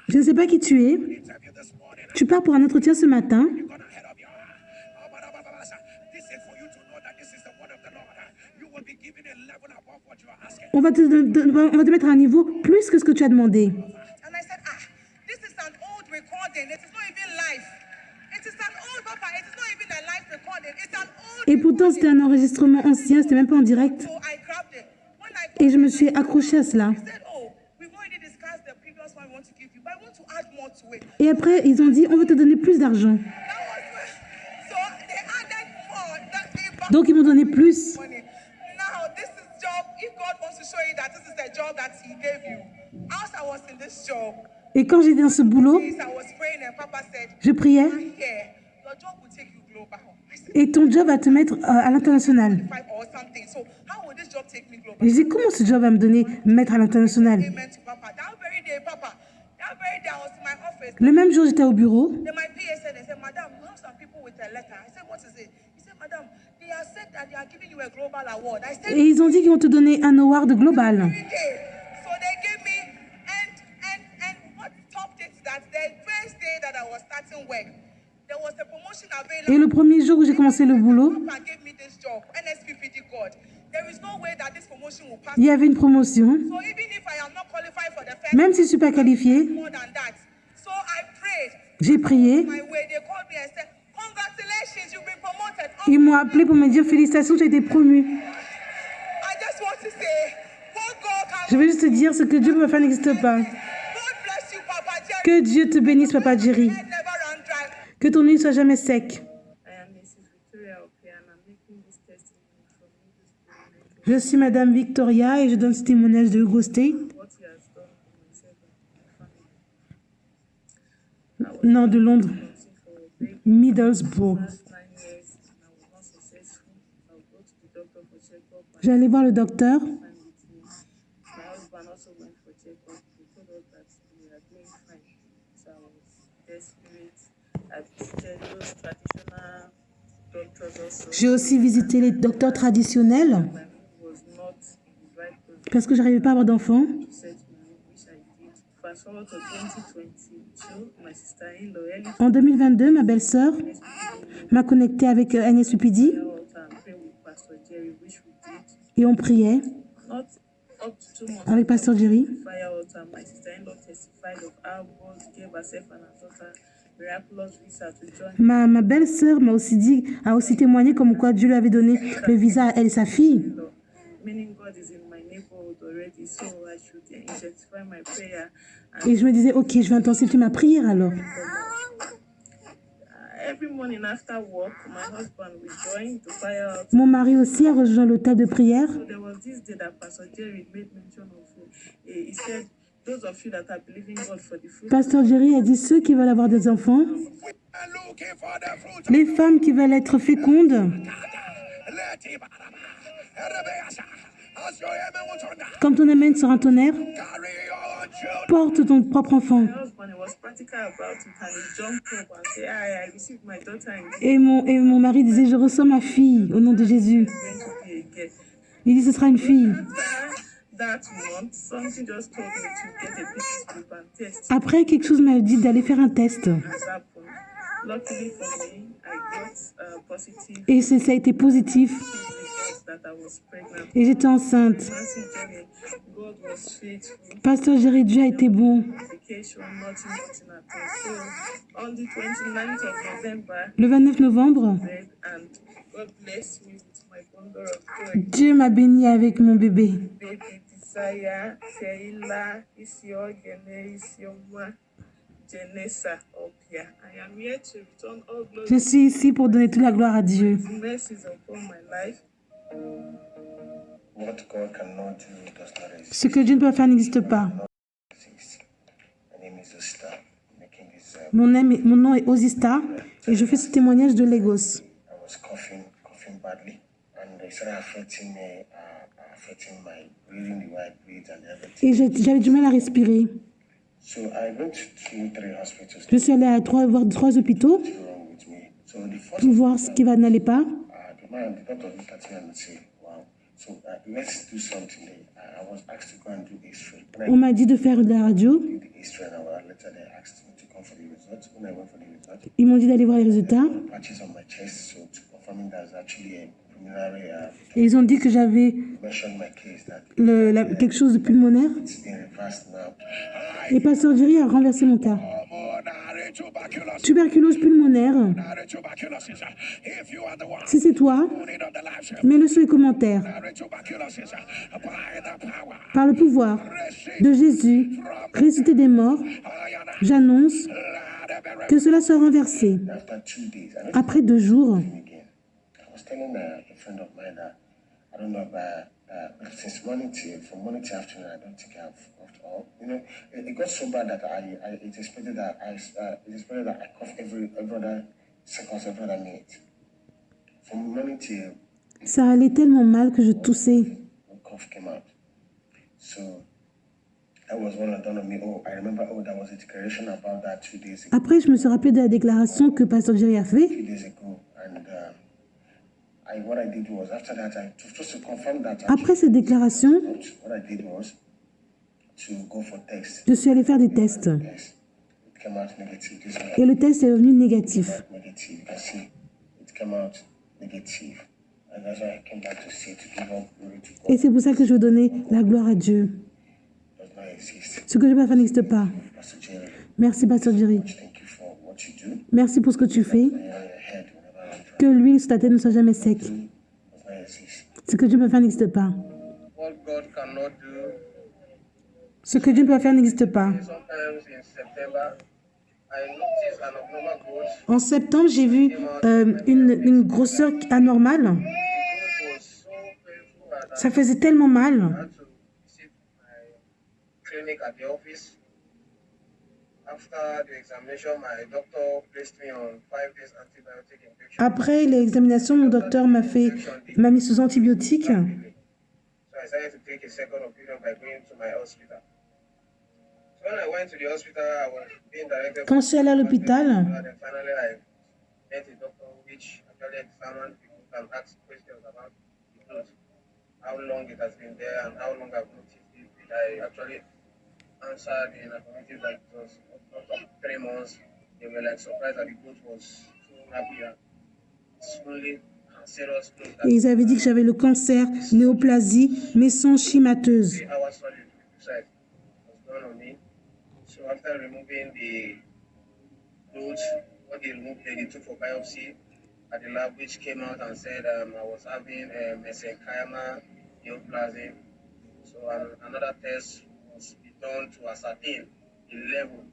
Je ne sais pas qui tu es. Tu pars pour un entretien ce matin. On va te mettre à un niveau plus que ce que tu as demandé. Et pourtant, c'était un enregistrement ancien, c'était même pas en direct. Et je me suis accrochée à cela. Et après, ils ont dit, on veut te donner plus d'argent. Donc, ils m'ont donné plus. Et quand j'étais dans ce boulot, je priais. Et ton job va te mettre à l'international. Et je dis, comment ce job va me donner mettre à l'international? Le même jour, j'étais au bureau. Et ils ont dit qu'ils vont te donner un award global. Et le premier jour où j'ai commencé le boulot, il y avait une promotion. Même si je ne suis pas qualifiée, j'ai prié. Ils m'ont appelé pour me dire félicitations, tu as été promu. Je veux juste te dire, ce que Dieu peut faire n'existe pas. Que Dieu te bénisse, Papa Jerry. Que ton huile soit jamais sec. Je suis Madame Victoria et je donne ce témoignage de Hugo State. Non, de Londres. Middlesbrough. J'allais voir le docteur. J'ai aussi visité les docteurs traditionnels parce que je n'arrivais pas à avoir d'enfants. En 2022, ma belle-sœur m'a connectée avec NSUPD et on priait avec Pasteur Jerry. Ma belle-sœur a aussi témoigné comme quoi Dieu lui avait donné le visa à elle et sa fille. Et je me disais, ok, je vais intensifier ma prière alors. Mon mari aussi a rejoint l'hôtel de prière. Pasteur Jerry a dit, ceux qui veulent avoir des enfants, les femmes qui veulent être fécondes, quand ton amen sera un tonnerre, porte ton propre enfant. Et mon mari disait, je reçois ma fille au nom de Jésus. Il dit, ce sera une fille. Après, quelque chose m'a dit d'aller faire un test. Et ça a été positif. Et j'étais enceinte. Pasteur Jerry, Dieu a été bon. Le 29 novembre, Dieu m'a béni avec mon bébé. Je suis ici pour donner toute la gloire à Dieu. Ce que Dieu ne peut faire n'existe pas. Mon nom est Ozista et je fais ce témoignage de Lagos. Et j'avais du mal à respirer. Je suis allée voir trois hôpitaux pour voir ce qui n'allait pas. On m'a dit de faire de la radio. Ils m'ont dit d'aller voir les résultats. Et ils ont dit que j'avais quelque chose de pulmonaire. Et Pasteur Jerry a renversé mon cas. tuberculose pulmonaire. Si c'est toi, mets-le sur les commentaires. Par le pouvoir de Jésus, ressuscité des morts, j'annonce que cela soit renversé. Après 2 jours, since morning till from morning till afternoon, I don't think I've coughed all. You know, it got so bad that it expected that I cough every other seconds, every other minute. From morning till ça allait tellement mal que je toussais. the cough came out. So that was one that dawned on me. Oh, I remember. Oh, there was a declaration about that 2 days ago. Après, je me suis rappelé de la déclaration que Pasteur Jerry a fait. 2 days ago, and what I did was after that, just to confirm that. Après cette déclaration, What I did was to go for tests. je suis allée faire des tests. Yes, it came out negative. This one, Et le test est devenu négatif. negative. You can see it came out negative, and that's why I came back to see to give all glory to God. Et c'est pour ça que je veux donner la gloire à Dieu. Does not exist. Ce que je peux faire n'existe pas. Pastor Jerry, Merci, Pasteur Jerry. thank you for what you do. Merci pour ce que tu fais. On your head whenever I'm Que l'huile sur ta tête ne soit jamais sec. does not exist. Ce que Dieu peut faire n'existe pas. What God cannot do. Ce que Dieu peut faire n'existe pas. Sometimes in September, I noticed an abnormal growth. En septembre, j'ai vu une grosseur anormale. The growth was so painful that Ça faisait tellement I mal. had to visit my clinic at the office. After the examination, my doctor placed me on 5 days antibiotic injection. Après l'examination, mon docteur m'a mis sous antibiotiques. So I decided to take a second opinion by going to my hospital. So when I went to the hospital, I was being directed. Quand je suis allée à l'hôpital, And then finally, I met a doctor which actually examined people and asked questions about the growth, how long it has been there, and how long I've noticed it. I actually answered in affirmative that it was not up 3 months. They were like surprised that the growth was so rapid and slowly cancerous growth. et ils avaient dit que j'avais le cancer, néoplasie, mais sans chimateuse. 3 hours surgery to be precise was done on me. So after removing the growth, what they removed, they took for biopsy at the lab, which came out and said I was having mesenchyma neoplasm. So another test was be done to ascertain the level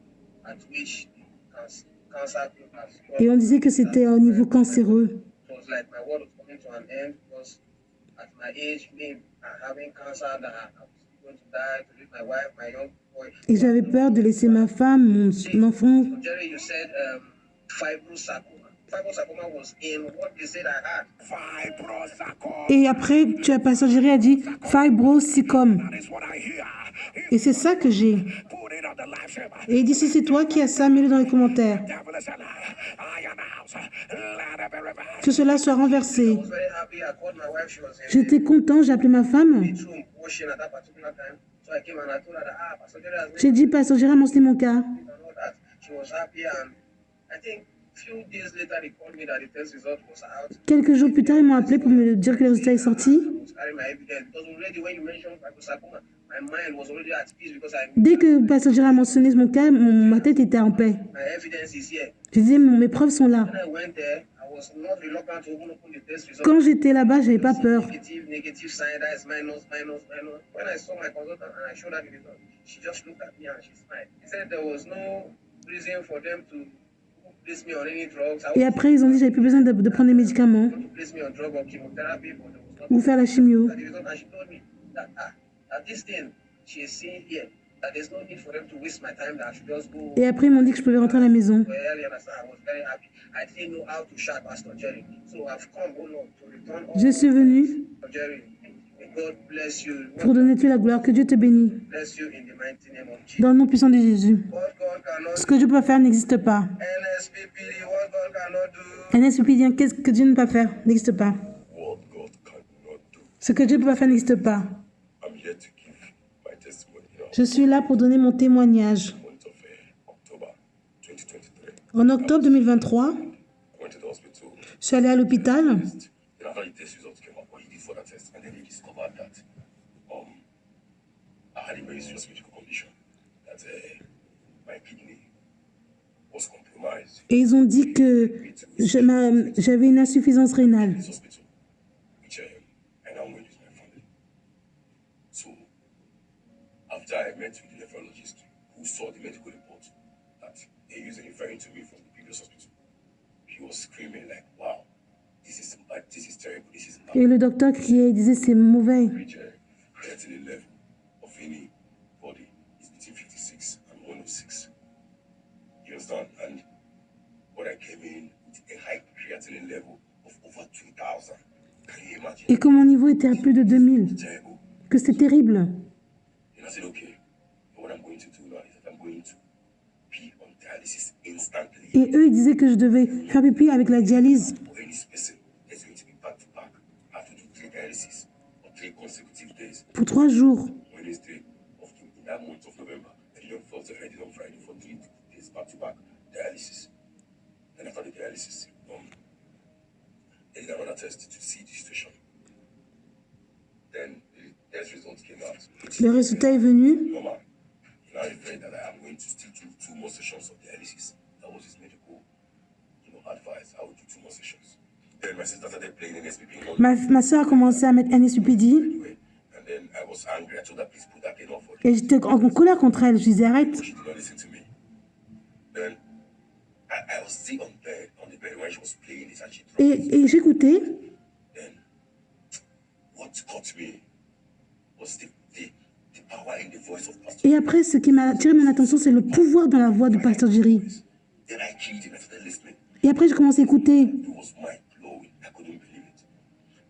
at which cancer has gone. Et on disait que c'était au niveau cancéreux. It was like my world was coming to an end because at my age, me having cancer, that I was going to die, to leave my wife, my young boy. Et j'avais peur de laisser ma femme, mon enfant. So Jerry, you said fibrosarcoma. Fibrosarcoma was in what they said I had. Fibrosarcoma. Et après, Pasteur Jerry a dit fibrosicome. That is what I hear. Et c'est ça que j'ai. Put it on the live stream. Et il dit, si c'est toi qui as ça, mets-le dans les commentaires. Devil is a liar. I announce, let it be reversed. Que cela soit renversé. I was very happy. I called my wife. She was in J'étais content, j'ai appelé ma femme. the room washing at that particular time. So I came and I told her that Pastor Jerry has made J'ai dit, Pasteur Jerry a mentionné mon cas. it and all that. She was happy, and I think few days later they called me that the test result was out. Quelques jours plus tard, ils m'ont appelé pour me dire que le résultat est sorti. I was carrying my evidence because already when you mentioned fibrosarcoma, my mind was already at peace because I Dès que Pasteur Jerry a mentionné mon cas, ma tête était en paix. my evidence is here. Je disais, mes preuves sont là. When I went there, I was not reluctant to even open the test result. Quand j'étais là-bas, j'avais pas peur. Negative sign, that is minus. When I saw my consultant and I showed her the result, she just looked at me and she smiled. She said there was no reason for them to place me on any drugs. I Et après, ils ont dit que j'avais plus besoin de prendre des médicaments want to place me on drug or chemotherapy, but there was ou faire la chimio. the result. And she told me that this thing she is seeing here, that there's no need for them to waste my time, that I should just go Et après, ils m'ont dit que je pouvais rentrer à la maison. well, you understand? I was very happy. I didn't know how to shout Pastor Jerry. So I've come, oh Lord, to return all Je suis venue Pastor Jerry. May God bless you. pour donner toute la gloire. Que Dieu te bénisse. Bless you in the mighty name of Jesus. Dans le nom puissant de Jésus. What God cannot Ce que Dieu peut faire n'existe pas. NSPPD, what God cannot do. NSPP dit, qu'est-ce que Dieu ne peut pas faire n'existe pas. What God cannot do. Ce que Dieu ne peut pas faire n'existe pas. I'm here to give my testimony now. Je suis là pour donner mon témoignage. Month of October 2023. En octobre 2023, I went to the hospital. je suis allée à l'hôpital. After the test results came out, what he did for that test, and then he discovered that I had a very serious medical condition. That my kidney was compromised Et ils ont dit que j'avais une insuffisance rénale. in this hospital, which I now went with my family. So, after I met with the nephrologist who saw the medical report that they used referring to me from the previous hospital, he was screaming like, wow, this is bad, this is terrible, this is bad. Et le docteur criait, il disait c'est mauvais. Which creatinine level of any body is between 56 and 106. You understand? And when I came in with a high creatinine level of over 2,000, can you imagine? Et que mon niveau était à plus de 2000, Terrible. que c'est terrible. And I said, okay, but what I'm going to do now is that I'm going to be on dialysis instantly. Et eux, ils disaient que je devais faire pipi avec la dialyse. For any person that's going to be back to back, I have to do 3 dialysis on 3 consecutive days. Pour 3 jours. Wednesday of in that month of November, and then Thursday, Friday, on Friday for 3 days back to back dialysis. And after the dialysis, they did another test to see the situation. Then the test results came out. Le résultat est venu. Normal. He now referred that I am going to still do 2 more sessions of dialysis. That was his medical, advice. I would do 2 more sessions. Then my sister started playing NSPP. Ma soeur a commencé à mettre NSUPD. And then I was angry. I told her, please put that thing off for Et j'étais en colère contre elle. Je disais arrête. She did not listen to me. Then I was still on the bed when she was playing this and she dropped it. Et j'écoutais. Then what caught me was the power in the voice of Pastor. Et après, ce qui m'a attiré mon attention, c'est le pouvoir dans la voix de Pasteur Jerry. Then I keyed in, I started listening. Et après, j'ai commencé à écouter. It was mind blowing. I couldn't believe it.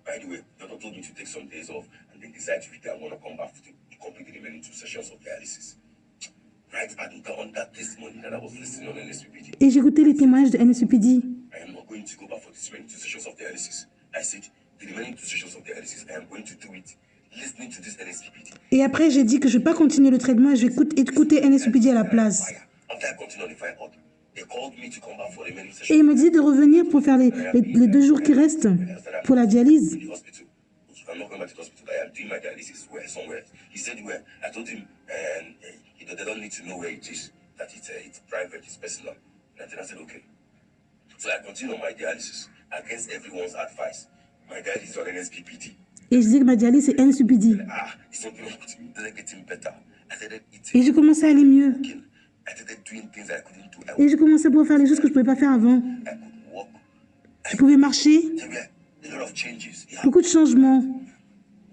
By the way, the doctor told me to take some days off and then decide if I'm going to come back to complete the remaining 2 sessions of dialysis. Right, I think on that testimony that I was listening on NSPPD. Et j'écoutais les témoignages de NSUPD. I am not going to go back for the remaining 2 sessions of dialysis. I said, the remaining 2 sessions of dialysis, I am going to do it listening to this NSPPD. Et après, j'ai dit que je ne vais pas continuer le traitement et je vais écouter NSUPD à la place. After I continued on the fire up, they called me to come back for the remaining Et sessions il me dit de revenir pour faire les 2 jours qui restent pour la dialyse. in the hospital. I'm not going back to the hospital. I am doing my dialysis somewhere. He said where. I told him, and they don't need to know where it is. That it's private, it's personal. And then I said, okay. So I continue on my dialysis against everyone's advice. My dialysis on NSPPD. Et je dis que ma dialyse c'est NSUPD. It's not getting better. I started Et eating. j'ai commencé à aller mieux. I started doing things I couldn't do. Et j'ai commencé à pouvoir faire les choses que je ne pouvais pas faire avant. I could walk. Je pouvais marcher. There were a lot of changes. Yeah. Beaucoup de changements.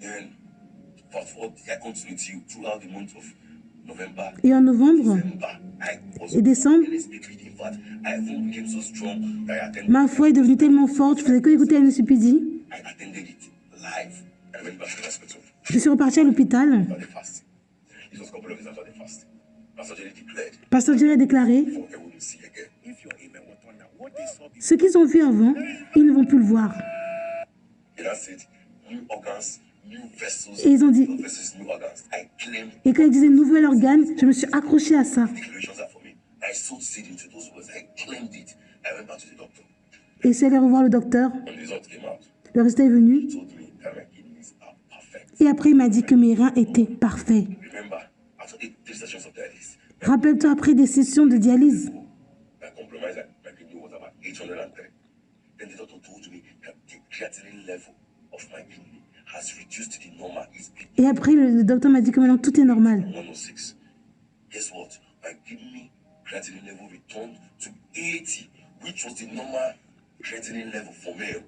Then, fast forward, I continued throughout the month of November. Et en novembre December, I was et décembre, NSPPD. In fact, I even became so strong that I attended. ma foi est devenue tellement forte, je faisais que écouter NSUPD. I attended it live. I went back to the hospital Je suis repartie à l'hôpital. after the fast. It was a couple of days after the fast. Pastor Jerry declared, Pasteur Jerry a déclaré, "For I wouldn't see again." If your amen was thunder, what they saw before. ce qu'ils ont vu avant, ils ne vont plus le voir. And that's it. New organs, new vessels. Et ils ont dit, New vessels, new organs. I claimed et quand ils disaient nouvel organe, je me suis accrochée à ça. declarations are for me. I sowed seed into those words. I claimed it. I went back to the doctor. Et je suis allée revoir le docteur. When the result came out, Le résultat est venu. he told me that my kidneys are perfect. Et après, il m'a dit que mes reins étaient parfaits. Remember, after 3 sessions of dialysis, Rappelle-toi, après des sessions de dialyse, my compromise, my kidney was about 803. Then the doctor told me that the creatinine level of my kidney has reduced to the normal. It's et après, le docteur m'a dit que maintenant tout est normal. 106. Guess what? My kidney creatinine level returned to 80, which was the normal creatinine level for male.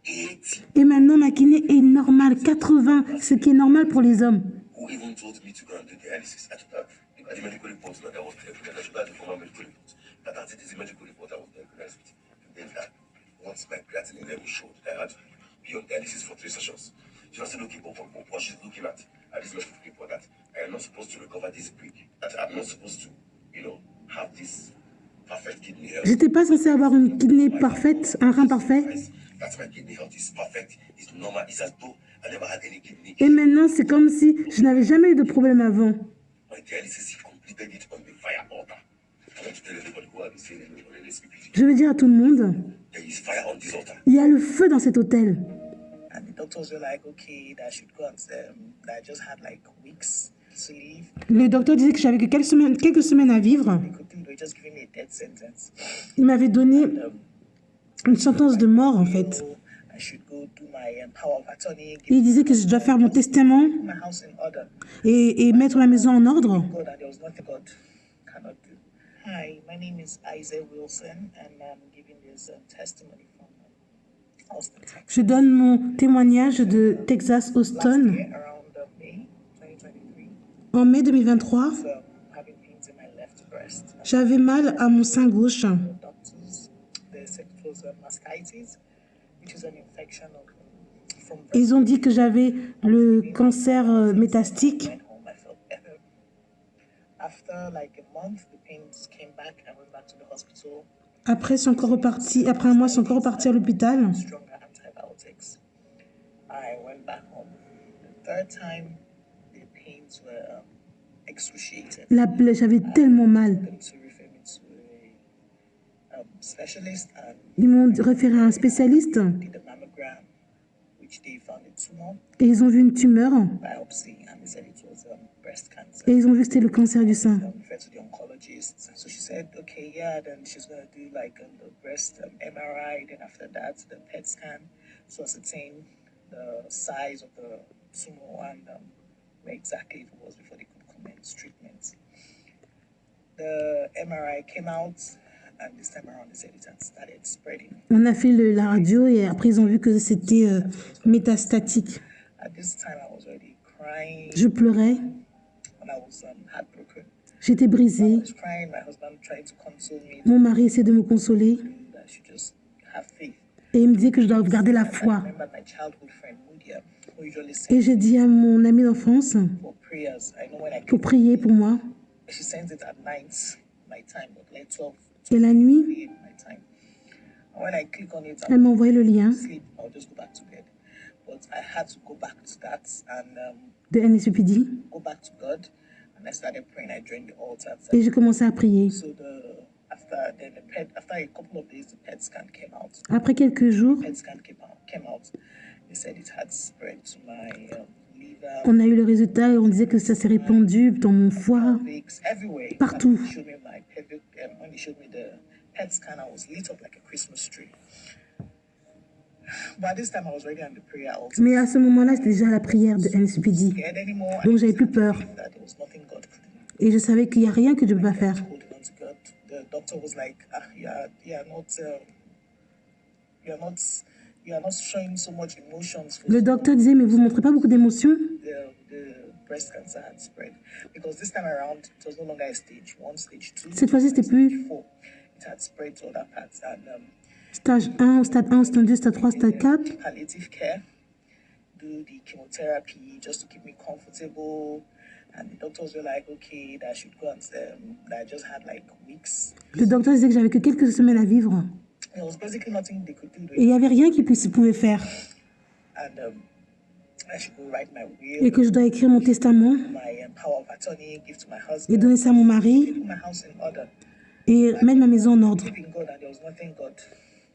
80. Et maintenant, ma kiné est normale, 80, ce qui est normal pour les hommes. Who even told me to go and do dialysis? I took that. The medical report that I was there because I should have the formal medical report. But that it is the medical report I was diagnosed with. And then that once my creatinine level showed that I had to be on dialysis for 3 sessions. She was looking for what she's looking at this medical report that I am not supposed to recover this quick. That I'm not supposed to, have this perfect kidney health. J'étais pas censée avoir une kidney parfaite, un rein parfait. That my kidney health is perfect. It's normal. It's as though I never had any kidney. Et maintenant, c'est comme si je n'avais jamais eu de problème avant. My dialysis, he completed it on the fire altar. I want to tell everybody who have been saying on NSPPD. Je veux dire à tout le monde, There is fire on this altar. il y a le feu dans cet hôtel. And the doctors were like, okay, that I should go and that I just had like weeks to live. Le docteur disait que j'avais que quelques semaines à vivre. They could do, they were just giving me a death sentence. Il m'avait donné une sentence de mort, en fait. So I should go do my power of attorney, Il disait que je dois faire mon testament put my house in order. et mettre ma maison en ordre. God, and there was nothing God cannot do. Hi, my name is Isaac Wilson, and I'm giving this testimony from Austin, Texas. Je donne mon témoignage de Texas, Austin. Here around May 2023, En mai 2023, having pains in my left breast. j'avais mal à mon sein gauche. Doctors, they said it was mastitis, which is an infection from breast. Ils ont dit que j'avais le cancer métastique. Went home, I felt better. After like a month, the pains came back. I went back to the hospital. Après un mois, je suis encore reparti à l'hôpital. Stronger antibiotics. I went back home. The third time, the pains were excruciating. J'avais tellement mal. Them to refer me to a specialist and Ils m'ont référé à un spécialiste did a mammogram, which they found a tumor et ils ont vu une tumeur biopsy, and they said it was breast cancer. et ils ont vu que c'était le cancer du sein. Referred to the oncologist. So she said, okay, yeah, then she's going to do like the breast MRI, then after that, the PET scan to ascertain the size of the tumor and where exactly it was before they could commence treatment. The MRI came out, and this time around, they said it had started spreading. On a fait la radio et après ils ont vu que c'était métastatique. At this time, I was already crying, Je pleurais, and I was heartbroken. j'étais I brisée. was crying, my husband tried to console me, Mon mari essayait de me consoler that I should just have faith. et il me disait que je dois garder la I foi. remember my childhood friend, Mudia, who usually said Et j'ai dit à mon ami d'enfance for prayers. I know when I pour prier pour moi. she sends it at night, my time, but like 12 Et la nuit, p.m. my time. And when I click on it, elle m'a envoyé le lien sleep, I'll just go back to bed. But I had to go back to that and de NSUPD go back to God. And I started praying. I joined the altar. et j'ai commencé à prier. So after a couple of days, the PET scan came out. Après quelques jours, PET scan came out. They said it had spread to my liver, on a eu le résultat et on disait que ça s'est répandu dans mon foie. pelvics, everywhere. Partout. And they showed me my pelvic, when they showed me the PET scan, I was lit up like a Christmas tree. But this time I was already on the prayer altar. Mais à ce moment-là, c'était déjà la prière de NSUPD. Scared anymore. Donc j'avais plus peur. That there was nothing God could do. Et je savais qu'il n'y a rien que je ne peux pas faire. Holding on to God. The doctor was like, you are not showing so much emotions for Le docteur disait, mais vous ne montrez pas beaucoup d'émotions. the breast cancer had spread. Because this time around, it was no longer a stage 1, stage 2. Cette fois-ci, c'était plus stage 4. It had spread to other parts. And stage 1, stade 1, stade 2, stade 3, stade 4. palliative care, do the chemotherapy just to keep me comfortable. And the doctors were like, okay, that I should go and that I just had like weeks. Le docteur disait que j'avais que quelques semaines à vivre. There was basically nothing they could do. Et il n'y avait rien qu'ils pouvaient faire. And I should go write my Et will, que je dois écrire mon testament my power of attorney, give to my et husband, donner ça à mon mari put my house in order. et mettre ma maison en ordre. Believe in God, and there was nothing God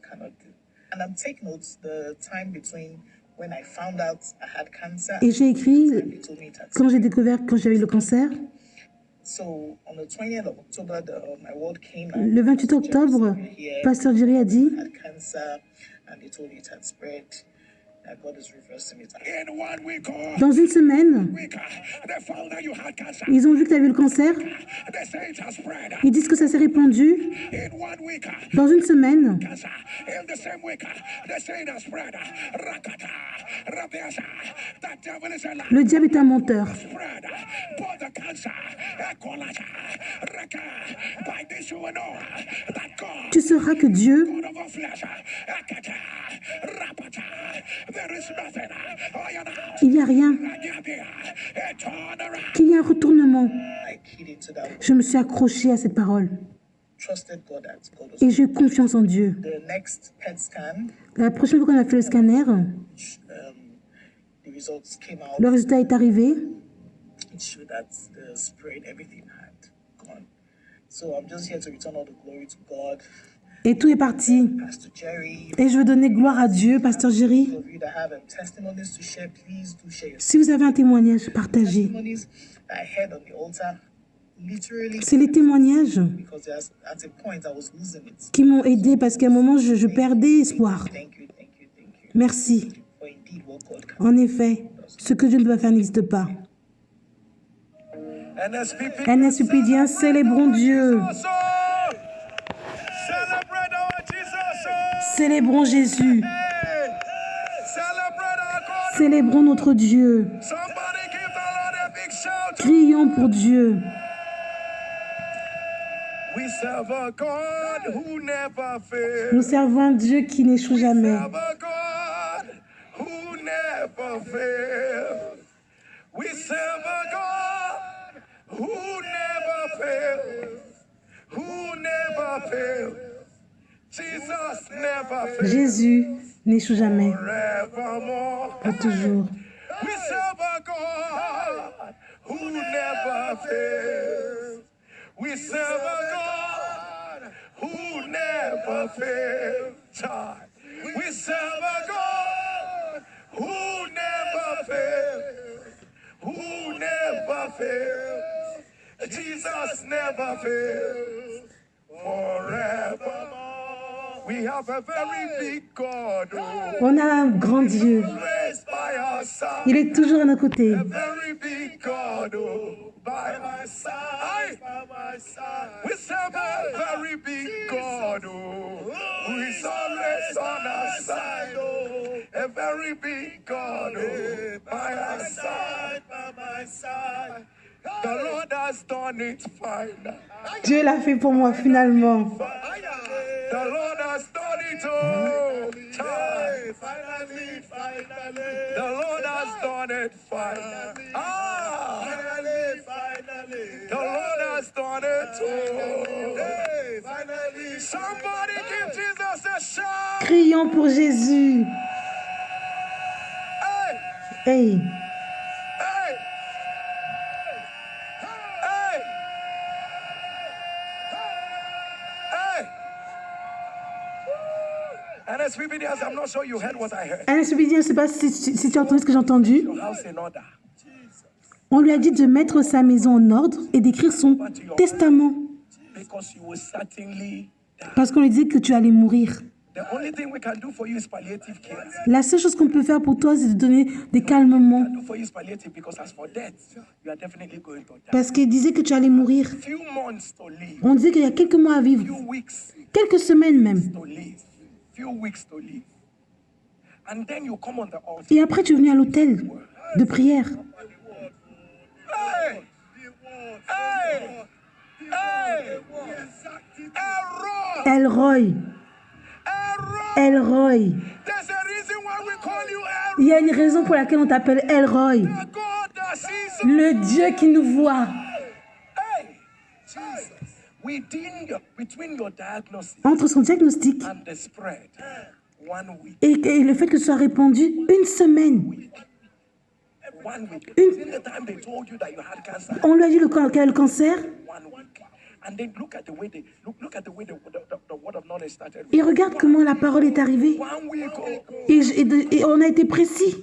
cannot do. And take notes the time between when I found out I had cancer Et j'ai écrit and they told me it had quand j'ai découvert quand j'avais le cancer. So on the 20th of October, my word came. Le 28 octobre, Pasteur Jerry a dit had cancer, and they told me it had spread. That God is reversing it. In 1 week or dans une semaine, week, they found that you had cancer. ils ont vu que tu avais eu le cancer. They say it has spread. Ils disent que ça s'est répandu. In 1 week, Dans une semaine, cancer. In the same week, they say it has spread. Rakata, Rabiasa. That devil is a lie. le diable est un menteur. Spread. Both the cancer, Ecolata, Raka. By this you will know that God, Tu sauras que Dieu, God of all flesh, Ekata, Rapata. There is nothing. il n'y a rien, qu'il y a un retournement. I keyed into that word, Je me suis accrochée à cette parole trusted God that God was. et j'ai eu confiance en Dieu. The next PET scan, La prochaine fois qu'on a fait le scanner, the results came out. le résultat est arrivé. It showed that the spread, everything had gone. So I'm just here to return all the glory to God. Et tout est parti. Pastor Jerry, Et je veux donner gloire à Dieu, Pasteur Jerry. those of you that have testimonies to share, please do share your Si vous avez un témoignage, partagez. testimonies that I heard on the altar. Literally, C'est les témoignages because at a point I was losing it. qui m'ont aidé parce qu'à un moment, je perdais espoir. Thank you. Merci. For indeed what God can. En effet, ce que Dieu ne peut pas faire n'existe pas. NSUPDien, célébrons Dieu. Celebrate our Jesus. Célébrons Jésus. Celebrate our God. Célébrons notre Dieu. Somebody give the Lord a big shout. Crions pour Dieu. We serve a God who never fails. Nous servons un Dieu qui n'échoue jamais. Serve a God who never fails. We serve a God who never fails. Who never fails. Jesus never fails. Jésus n'échoue jamais. Forevermore. Pas toujours. We serve a God who never fails. We serve a God who never fails. Child. We serve a God who never fails. Who never fails. Jesus never fails. Forevermore. We have a very big God. Oh. On a un grand Dieu. Raised by our side. Il est toujours à nos côtés. A very big God, oh, by my side, by my side. We serve a very big God, oh, who is always on our side, oh, a very big God, oh, by our side, by my side. The Lord has done it fine. Dieu l'a fait pour moi finalement. The Lord has done it, oh, child. Finally. The Lord has done it, finally. Finally. The Lord has done it, oh. Finally. Somebody give Jesus a shout. Crions pour Jésus. Hey, Hey, hey, hey, hey. And as we begin, I'm not sure you heard what I heard. NSUPDien, je ne sais pas si tu as entendu ce que j'ai entendu. Your house in order. On lui a dit de mettre sa maison en ordre et d'écrire son testament. Because you will certainly die. Parce qu'on lui dit que tu allais mourir. The only thing we can do for you is palliative care. La seule chose qu'on peut faire pour toi, c'est de donner des calmements. Do for you is palliative because as for death, you are definitely going to die. Parce qu'il disait que tu allais mourir. Few months to live, On disait qu'il y a quelques mois à vivre. few weeks Quelques semaines même. to live, few weeks to live. And then you come on the altar. Et après, tu es venu à l'hôtel de prière. Hey! Hey! Hey! Elroy! Elroy. Elroy. There's a reason why we call you Elroy. Il y a une raison pour laquelle on t'appelle Elroy. The God that sees Le Dieu qui nous voit. Hey! Jesus. Between your diagnosis Entre son diagnostic and the spread, 1 week. et le fait que ce soit répandu, une semaine. 1 week. Une- Since the time they told you that you had cancer, On lui a dit qu'elle a le cancer. 1 week. And then look at the way the word of knowledge started. Et regarde comment la parole est arrivée. 1 week ago. Et on a été précis.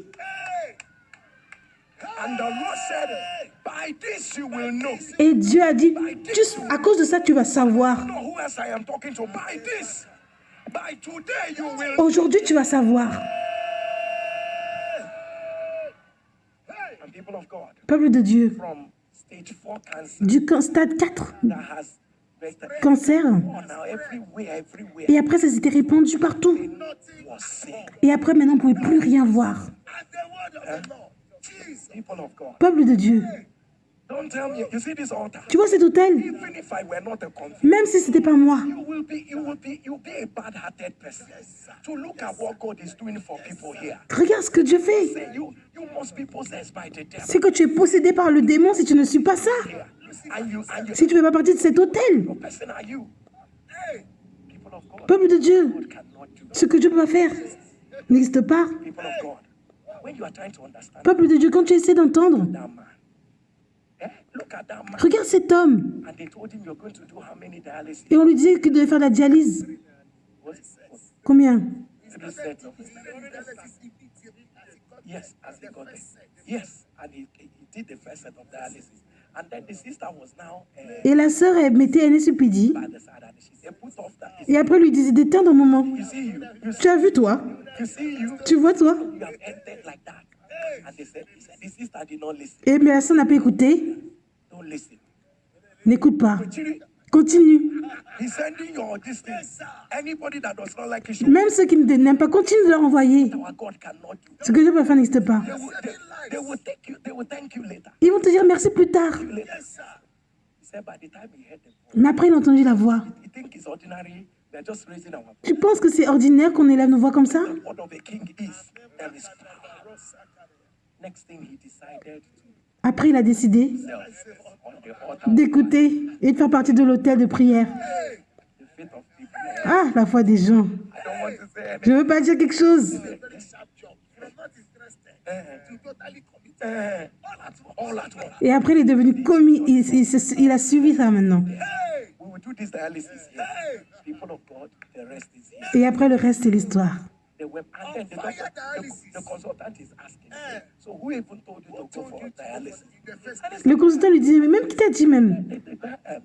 And the Lord said, by this you will know. Et Dieu a dit, juste à cause de ça, tu vas savoir. Know who else I am talking to. By this. By today you will know. Aujourd'hui, tu vas savoir. And people of God, Peuple de Dieu, from stage 4 cancer du stade 4 that has cancer. gone now everywhere. Et après, ça s'était répandu partout. Was sick. Et après, maintenant, on ne pouvait plus rien voir. People of God, Peuple de Dieu, don't tell me. You see this altar? tu vois cet hôtel? Even if I were not a confident, Même si ce n'était pas moi, you'll be a bad-hearted person. To look at what God is doing for people here. regarde ce que Dieu fait. Say you must be possessed by the devil. C'est que tu es possédé par le démon si tu ne suis pas ça. And you Si tu ne fais pas partie de cet hôtel. what person are you? People of God, Peuple de Dieu, God cannot do. ce que Dieu ne peut pas faire n'existe pas. People of God, when you are trying to understand Peuple de Dieu, quand tu essaies d'entendre, that man, look at that man. regarde cet homme. And they told him you're going to do how many dialysis? Et on lui disait qu'il devait faire de la dialyse. Combien? 3 sets of yes, as he got it. Yes, and he did the first set of dialysis. And then the sister was now Et la sœur, elle mettait NSUPD. by the side and she said, put off that. Et après, elle lui disait, détends un moment. You see you Tu as vu, toi? see you, Tu vois, toi? you have entered like that. And they said, the sister did not listen. Et mais la sœur n'a pas écouté. Don't listen. N'écoute pas. Continue. Continue. He's sending your this thing. Anybody that does not like it should Même ceux qui n'aiment pas, continue de leur envoyer. our God cannot do. Ce que Dieu peut faire n'existe pas. They will take you, they will thank you later. Ils vont te dire merci plus tard. Later. He said by the time he heard the voice, Mais après, il a entendu la voix. you think it's ordinary, they're just raising our voice. Tu penses que c'est ordinaire qu'on élève nos voix comme ça? The word of a king is there is power. Next thing he decided to Après, il a décidé sell on the altar d'écouter et de faire partie de l'hôtel de prière. the faith of people. Ah, la foi des gens. I don't want to say anything. Je ne veux pas dire quelque chose. All at once. Et après, il est devenu commis. Il a suivi ça maintenant. We will do this dialysis here. People of God, the rest is here. Et après, le reste, c'est l'histoire. They were, and then the consultant is asking, so who even told you to go for dialysis? Le consultant lui disait, mais même qui t'a dit même?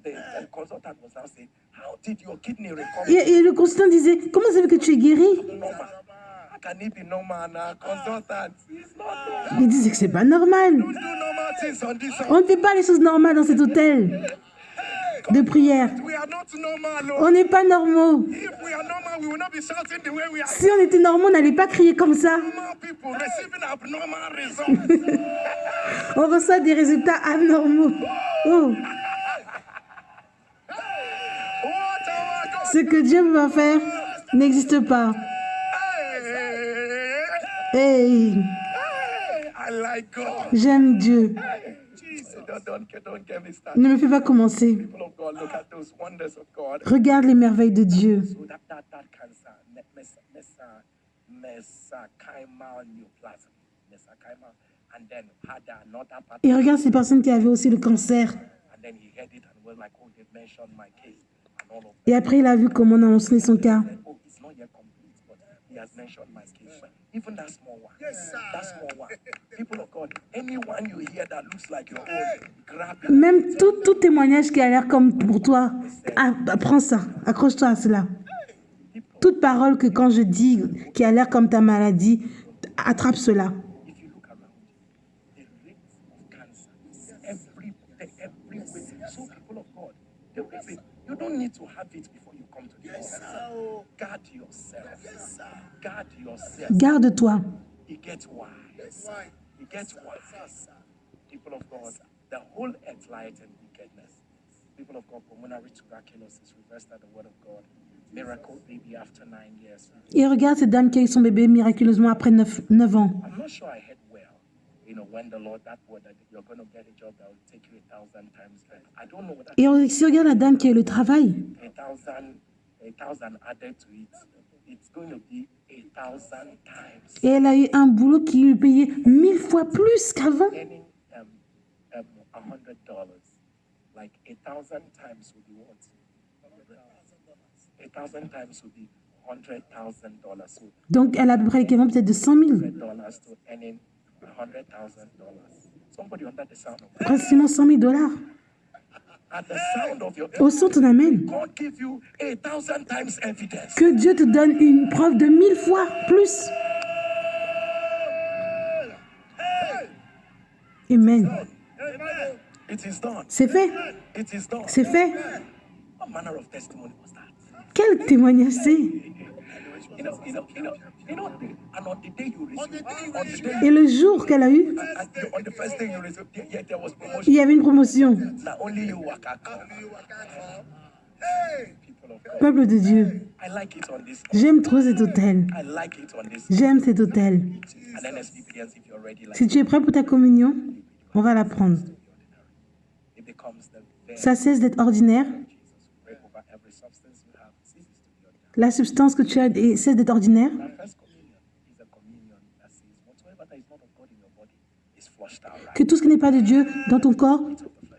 The consultant was now saying, how did your kidney recover? Et le consultant disait, comment ça fait que tu es guéri? Normal. How can it be normal now? Consultant, it's not normal. Il disait que c'est pas normal. Don't do normal things on this On ne fait pas les choses normales dans cet hôtel de prière. We are not normal. On n'est pas normaux. If we are normal, we will not be shouting the way we are. Si on était normaux, on n'allait pas crier comme ça. Normal people receiving abnormal results. On reçoit des résultats abnormaux. Oh, What our God? ce que Dieu va faire n'existe pas. Hey, Hey, I like God. j'aime Dieu. Jesus, don't get me started. Ne me fais pas commencer. People of God, look at those wonders of God. Regarde les merveilles de Dieu. So that cancer, mesenchymal neoplasm, mesenchymal, and then had another part, Et regarde ces personnes qui avaient aussi le cancer. and then he heard it and was like, oh, they've mentioned my case and all of that. Et après, il a vu comment on a mentionné son cas. Oh, it's not yet complete, but he has mentioned my case. But even that small one, that small one. People of God, anyone you hear that looks like your own, grab it. Même tout témoignage qui a l'air comme pour toi, prends ça, accroche-toi à cela. Toute parole que quand je dis qui a l'air comme ta maladie, attrape cela. If you look around, the rate of cancer is everywhere. So people of God, the reason you don't need to have it before you come to the altar. Guard yourself. Guard yourself. Garde-toi. You get why. You get why. People of God, the whole earth light and wickedness. People of God, pulmonary tuberculosis reversed at the word of God. Miracle baby after 9 years. Et regarde cette dame qui a eu son bébé miraculeusement après 9 ans. I'm not sure I heard well. You know, when the Lord, that word that you're going to get a job that will take you 1,000 times better. I don't know what that Et si regarde la dame qui a eu le travail, 1,000 added to it. It's going to be 1,000 times. et elle a eu un boulot qui lui payait 1000 fois plus qu'avant. Earning $100, like 1,000 times would be what? 1,000 times would be $100,000. So Donc elle a à peu près l'équivalent peut-être de 100 000. $100 to earning $100,000. Somebody under the sound of my Pratiquement 100 000 $. at the sound of your Au son ton amène. God give you 1,000 times evidence. Que Dieu te donne une preuve de 1000 fois plus. Amen. It is done. C'est fait. It is done. C'est fait. What manner of testimony was that? Quel témoignage c'est. And on the day you receive, Et le jour qu'elle a eu, on the first day you receive, there was promotion. il y avait une promotion. Now only you work at people of God. Peuple de Dieu, I like it on this. j'aime trop cet hôtel. I like it on this. J'aime cet hôtel. And then let's begin if you're ready. Like Si tu es prêt pour ta communion, on va la prendre. it becomes the veil. Ça cesse d'être ordinaire. Jesus break over every substance you have. Ceases to be ordinary. La substance que tu as cesse d'être ordinaire. That first communion is a communion that says whatsoever that is not of God in your body is flushed out. Right? Que tout ce qui n'est pas de Dieu dans ton corps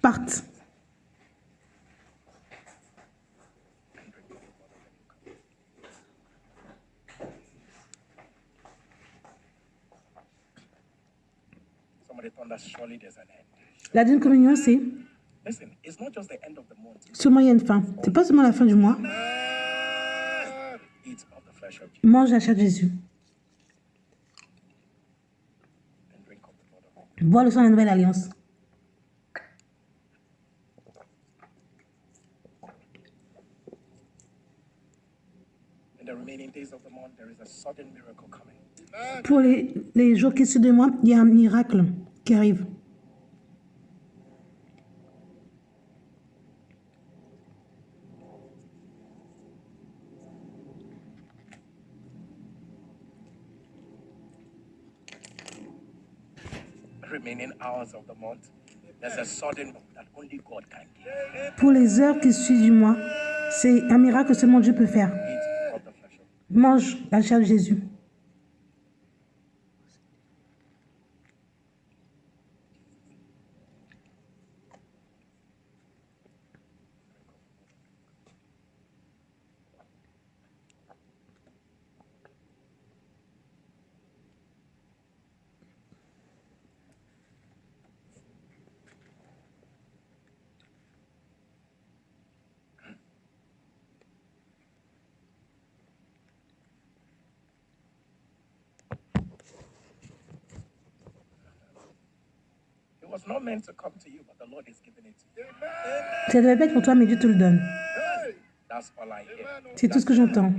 parte. that surely there's an end. La deuxième communion, c'est Listen, it's not just the end of the month. seulement il y a une fin. C'est pas seulement la fin du mois. Eat of the flesh of Jesus Mange la chair de Jésus. and drink of the blood of God. Bois le sang de la nouvelle alliance. In the remaining days of the month, there is a sudden miracle coming. Pour les jours qui se demandent, il y a un miracle qui arrive. Remaining hours of the month, there's a sudden that only God can give. Pour les heures qui suivent du mois, c'est un miracle que seulement Dieu peut faire. Eat of the flesh of God. Mange la chair de Jésus. It was not meant to come to you, but the Lord is giving it to you. Ça devait pas être pour toi, mais Dieu te le donne. That's all I hear. C'est tout ce que j'entends.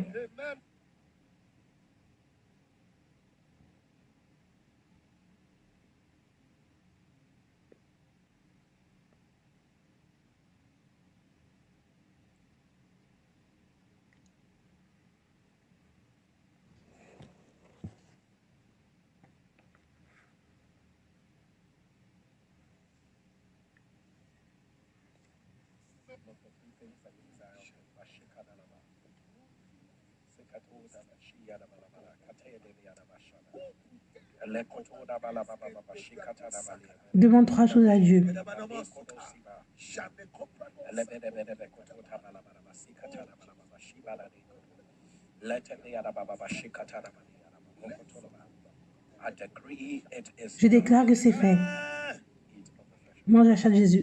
Demande trois choses à Dieu. I decree it is Je déclare que c'est fait. Mange la chair de Jésus.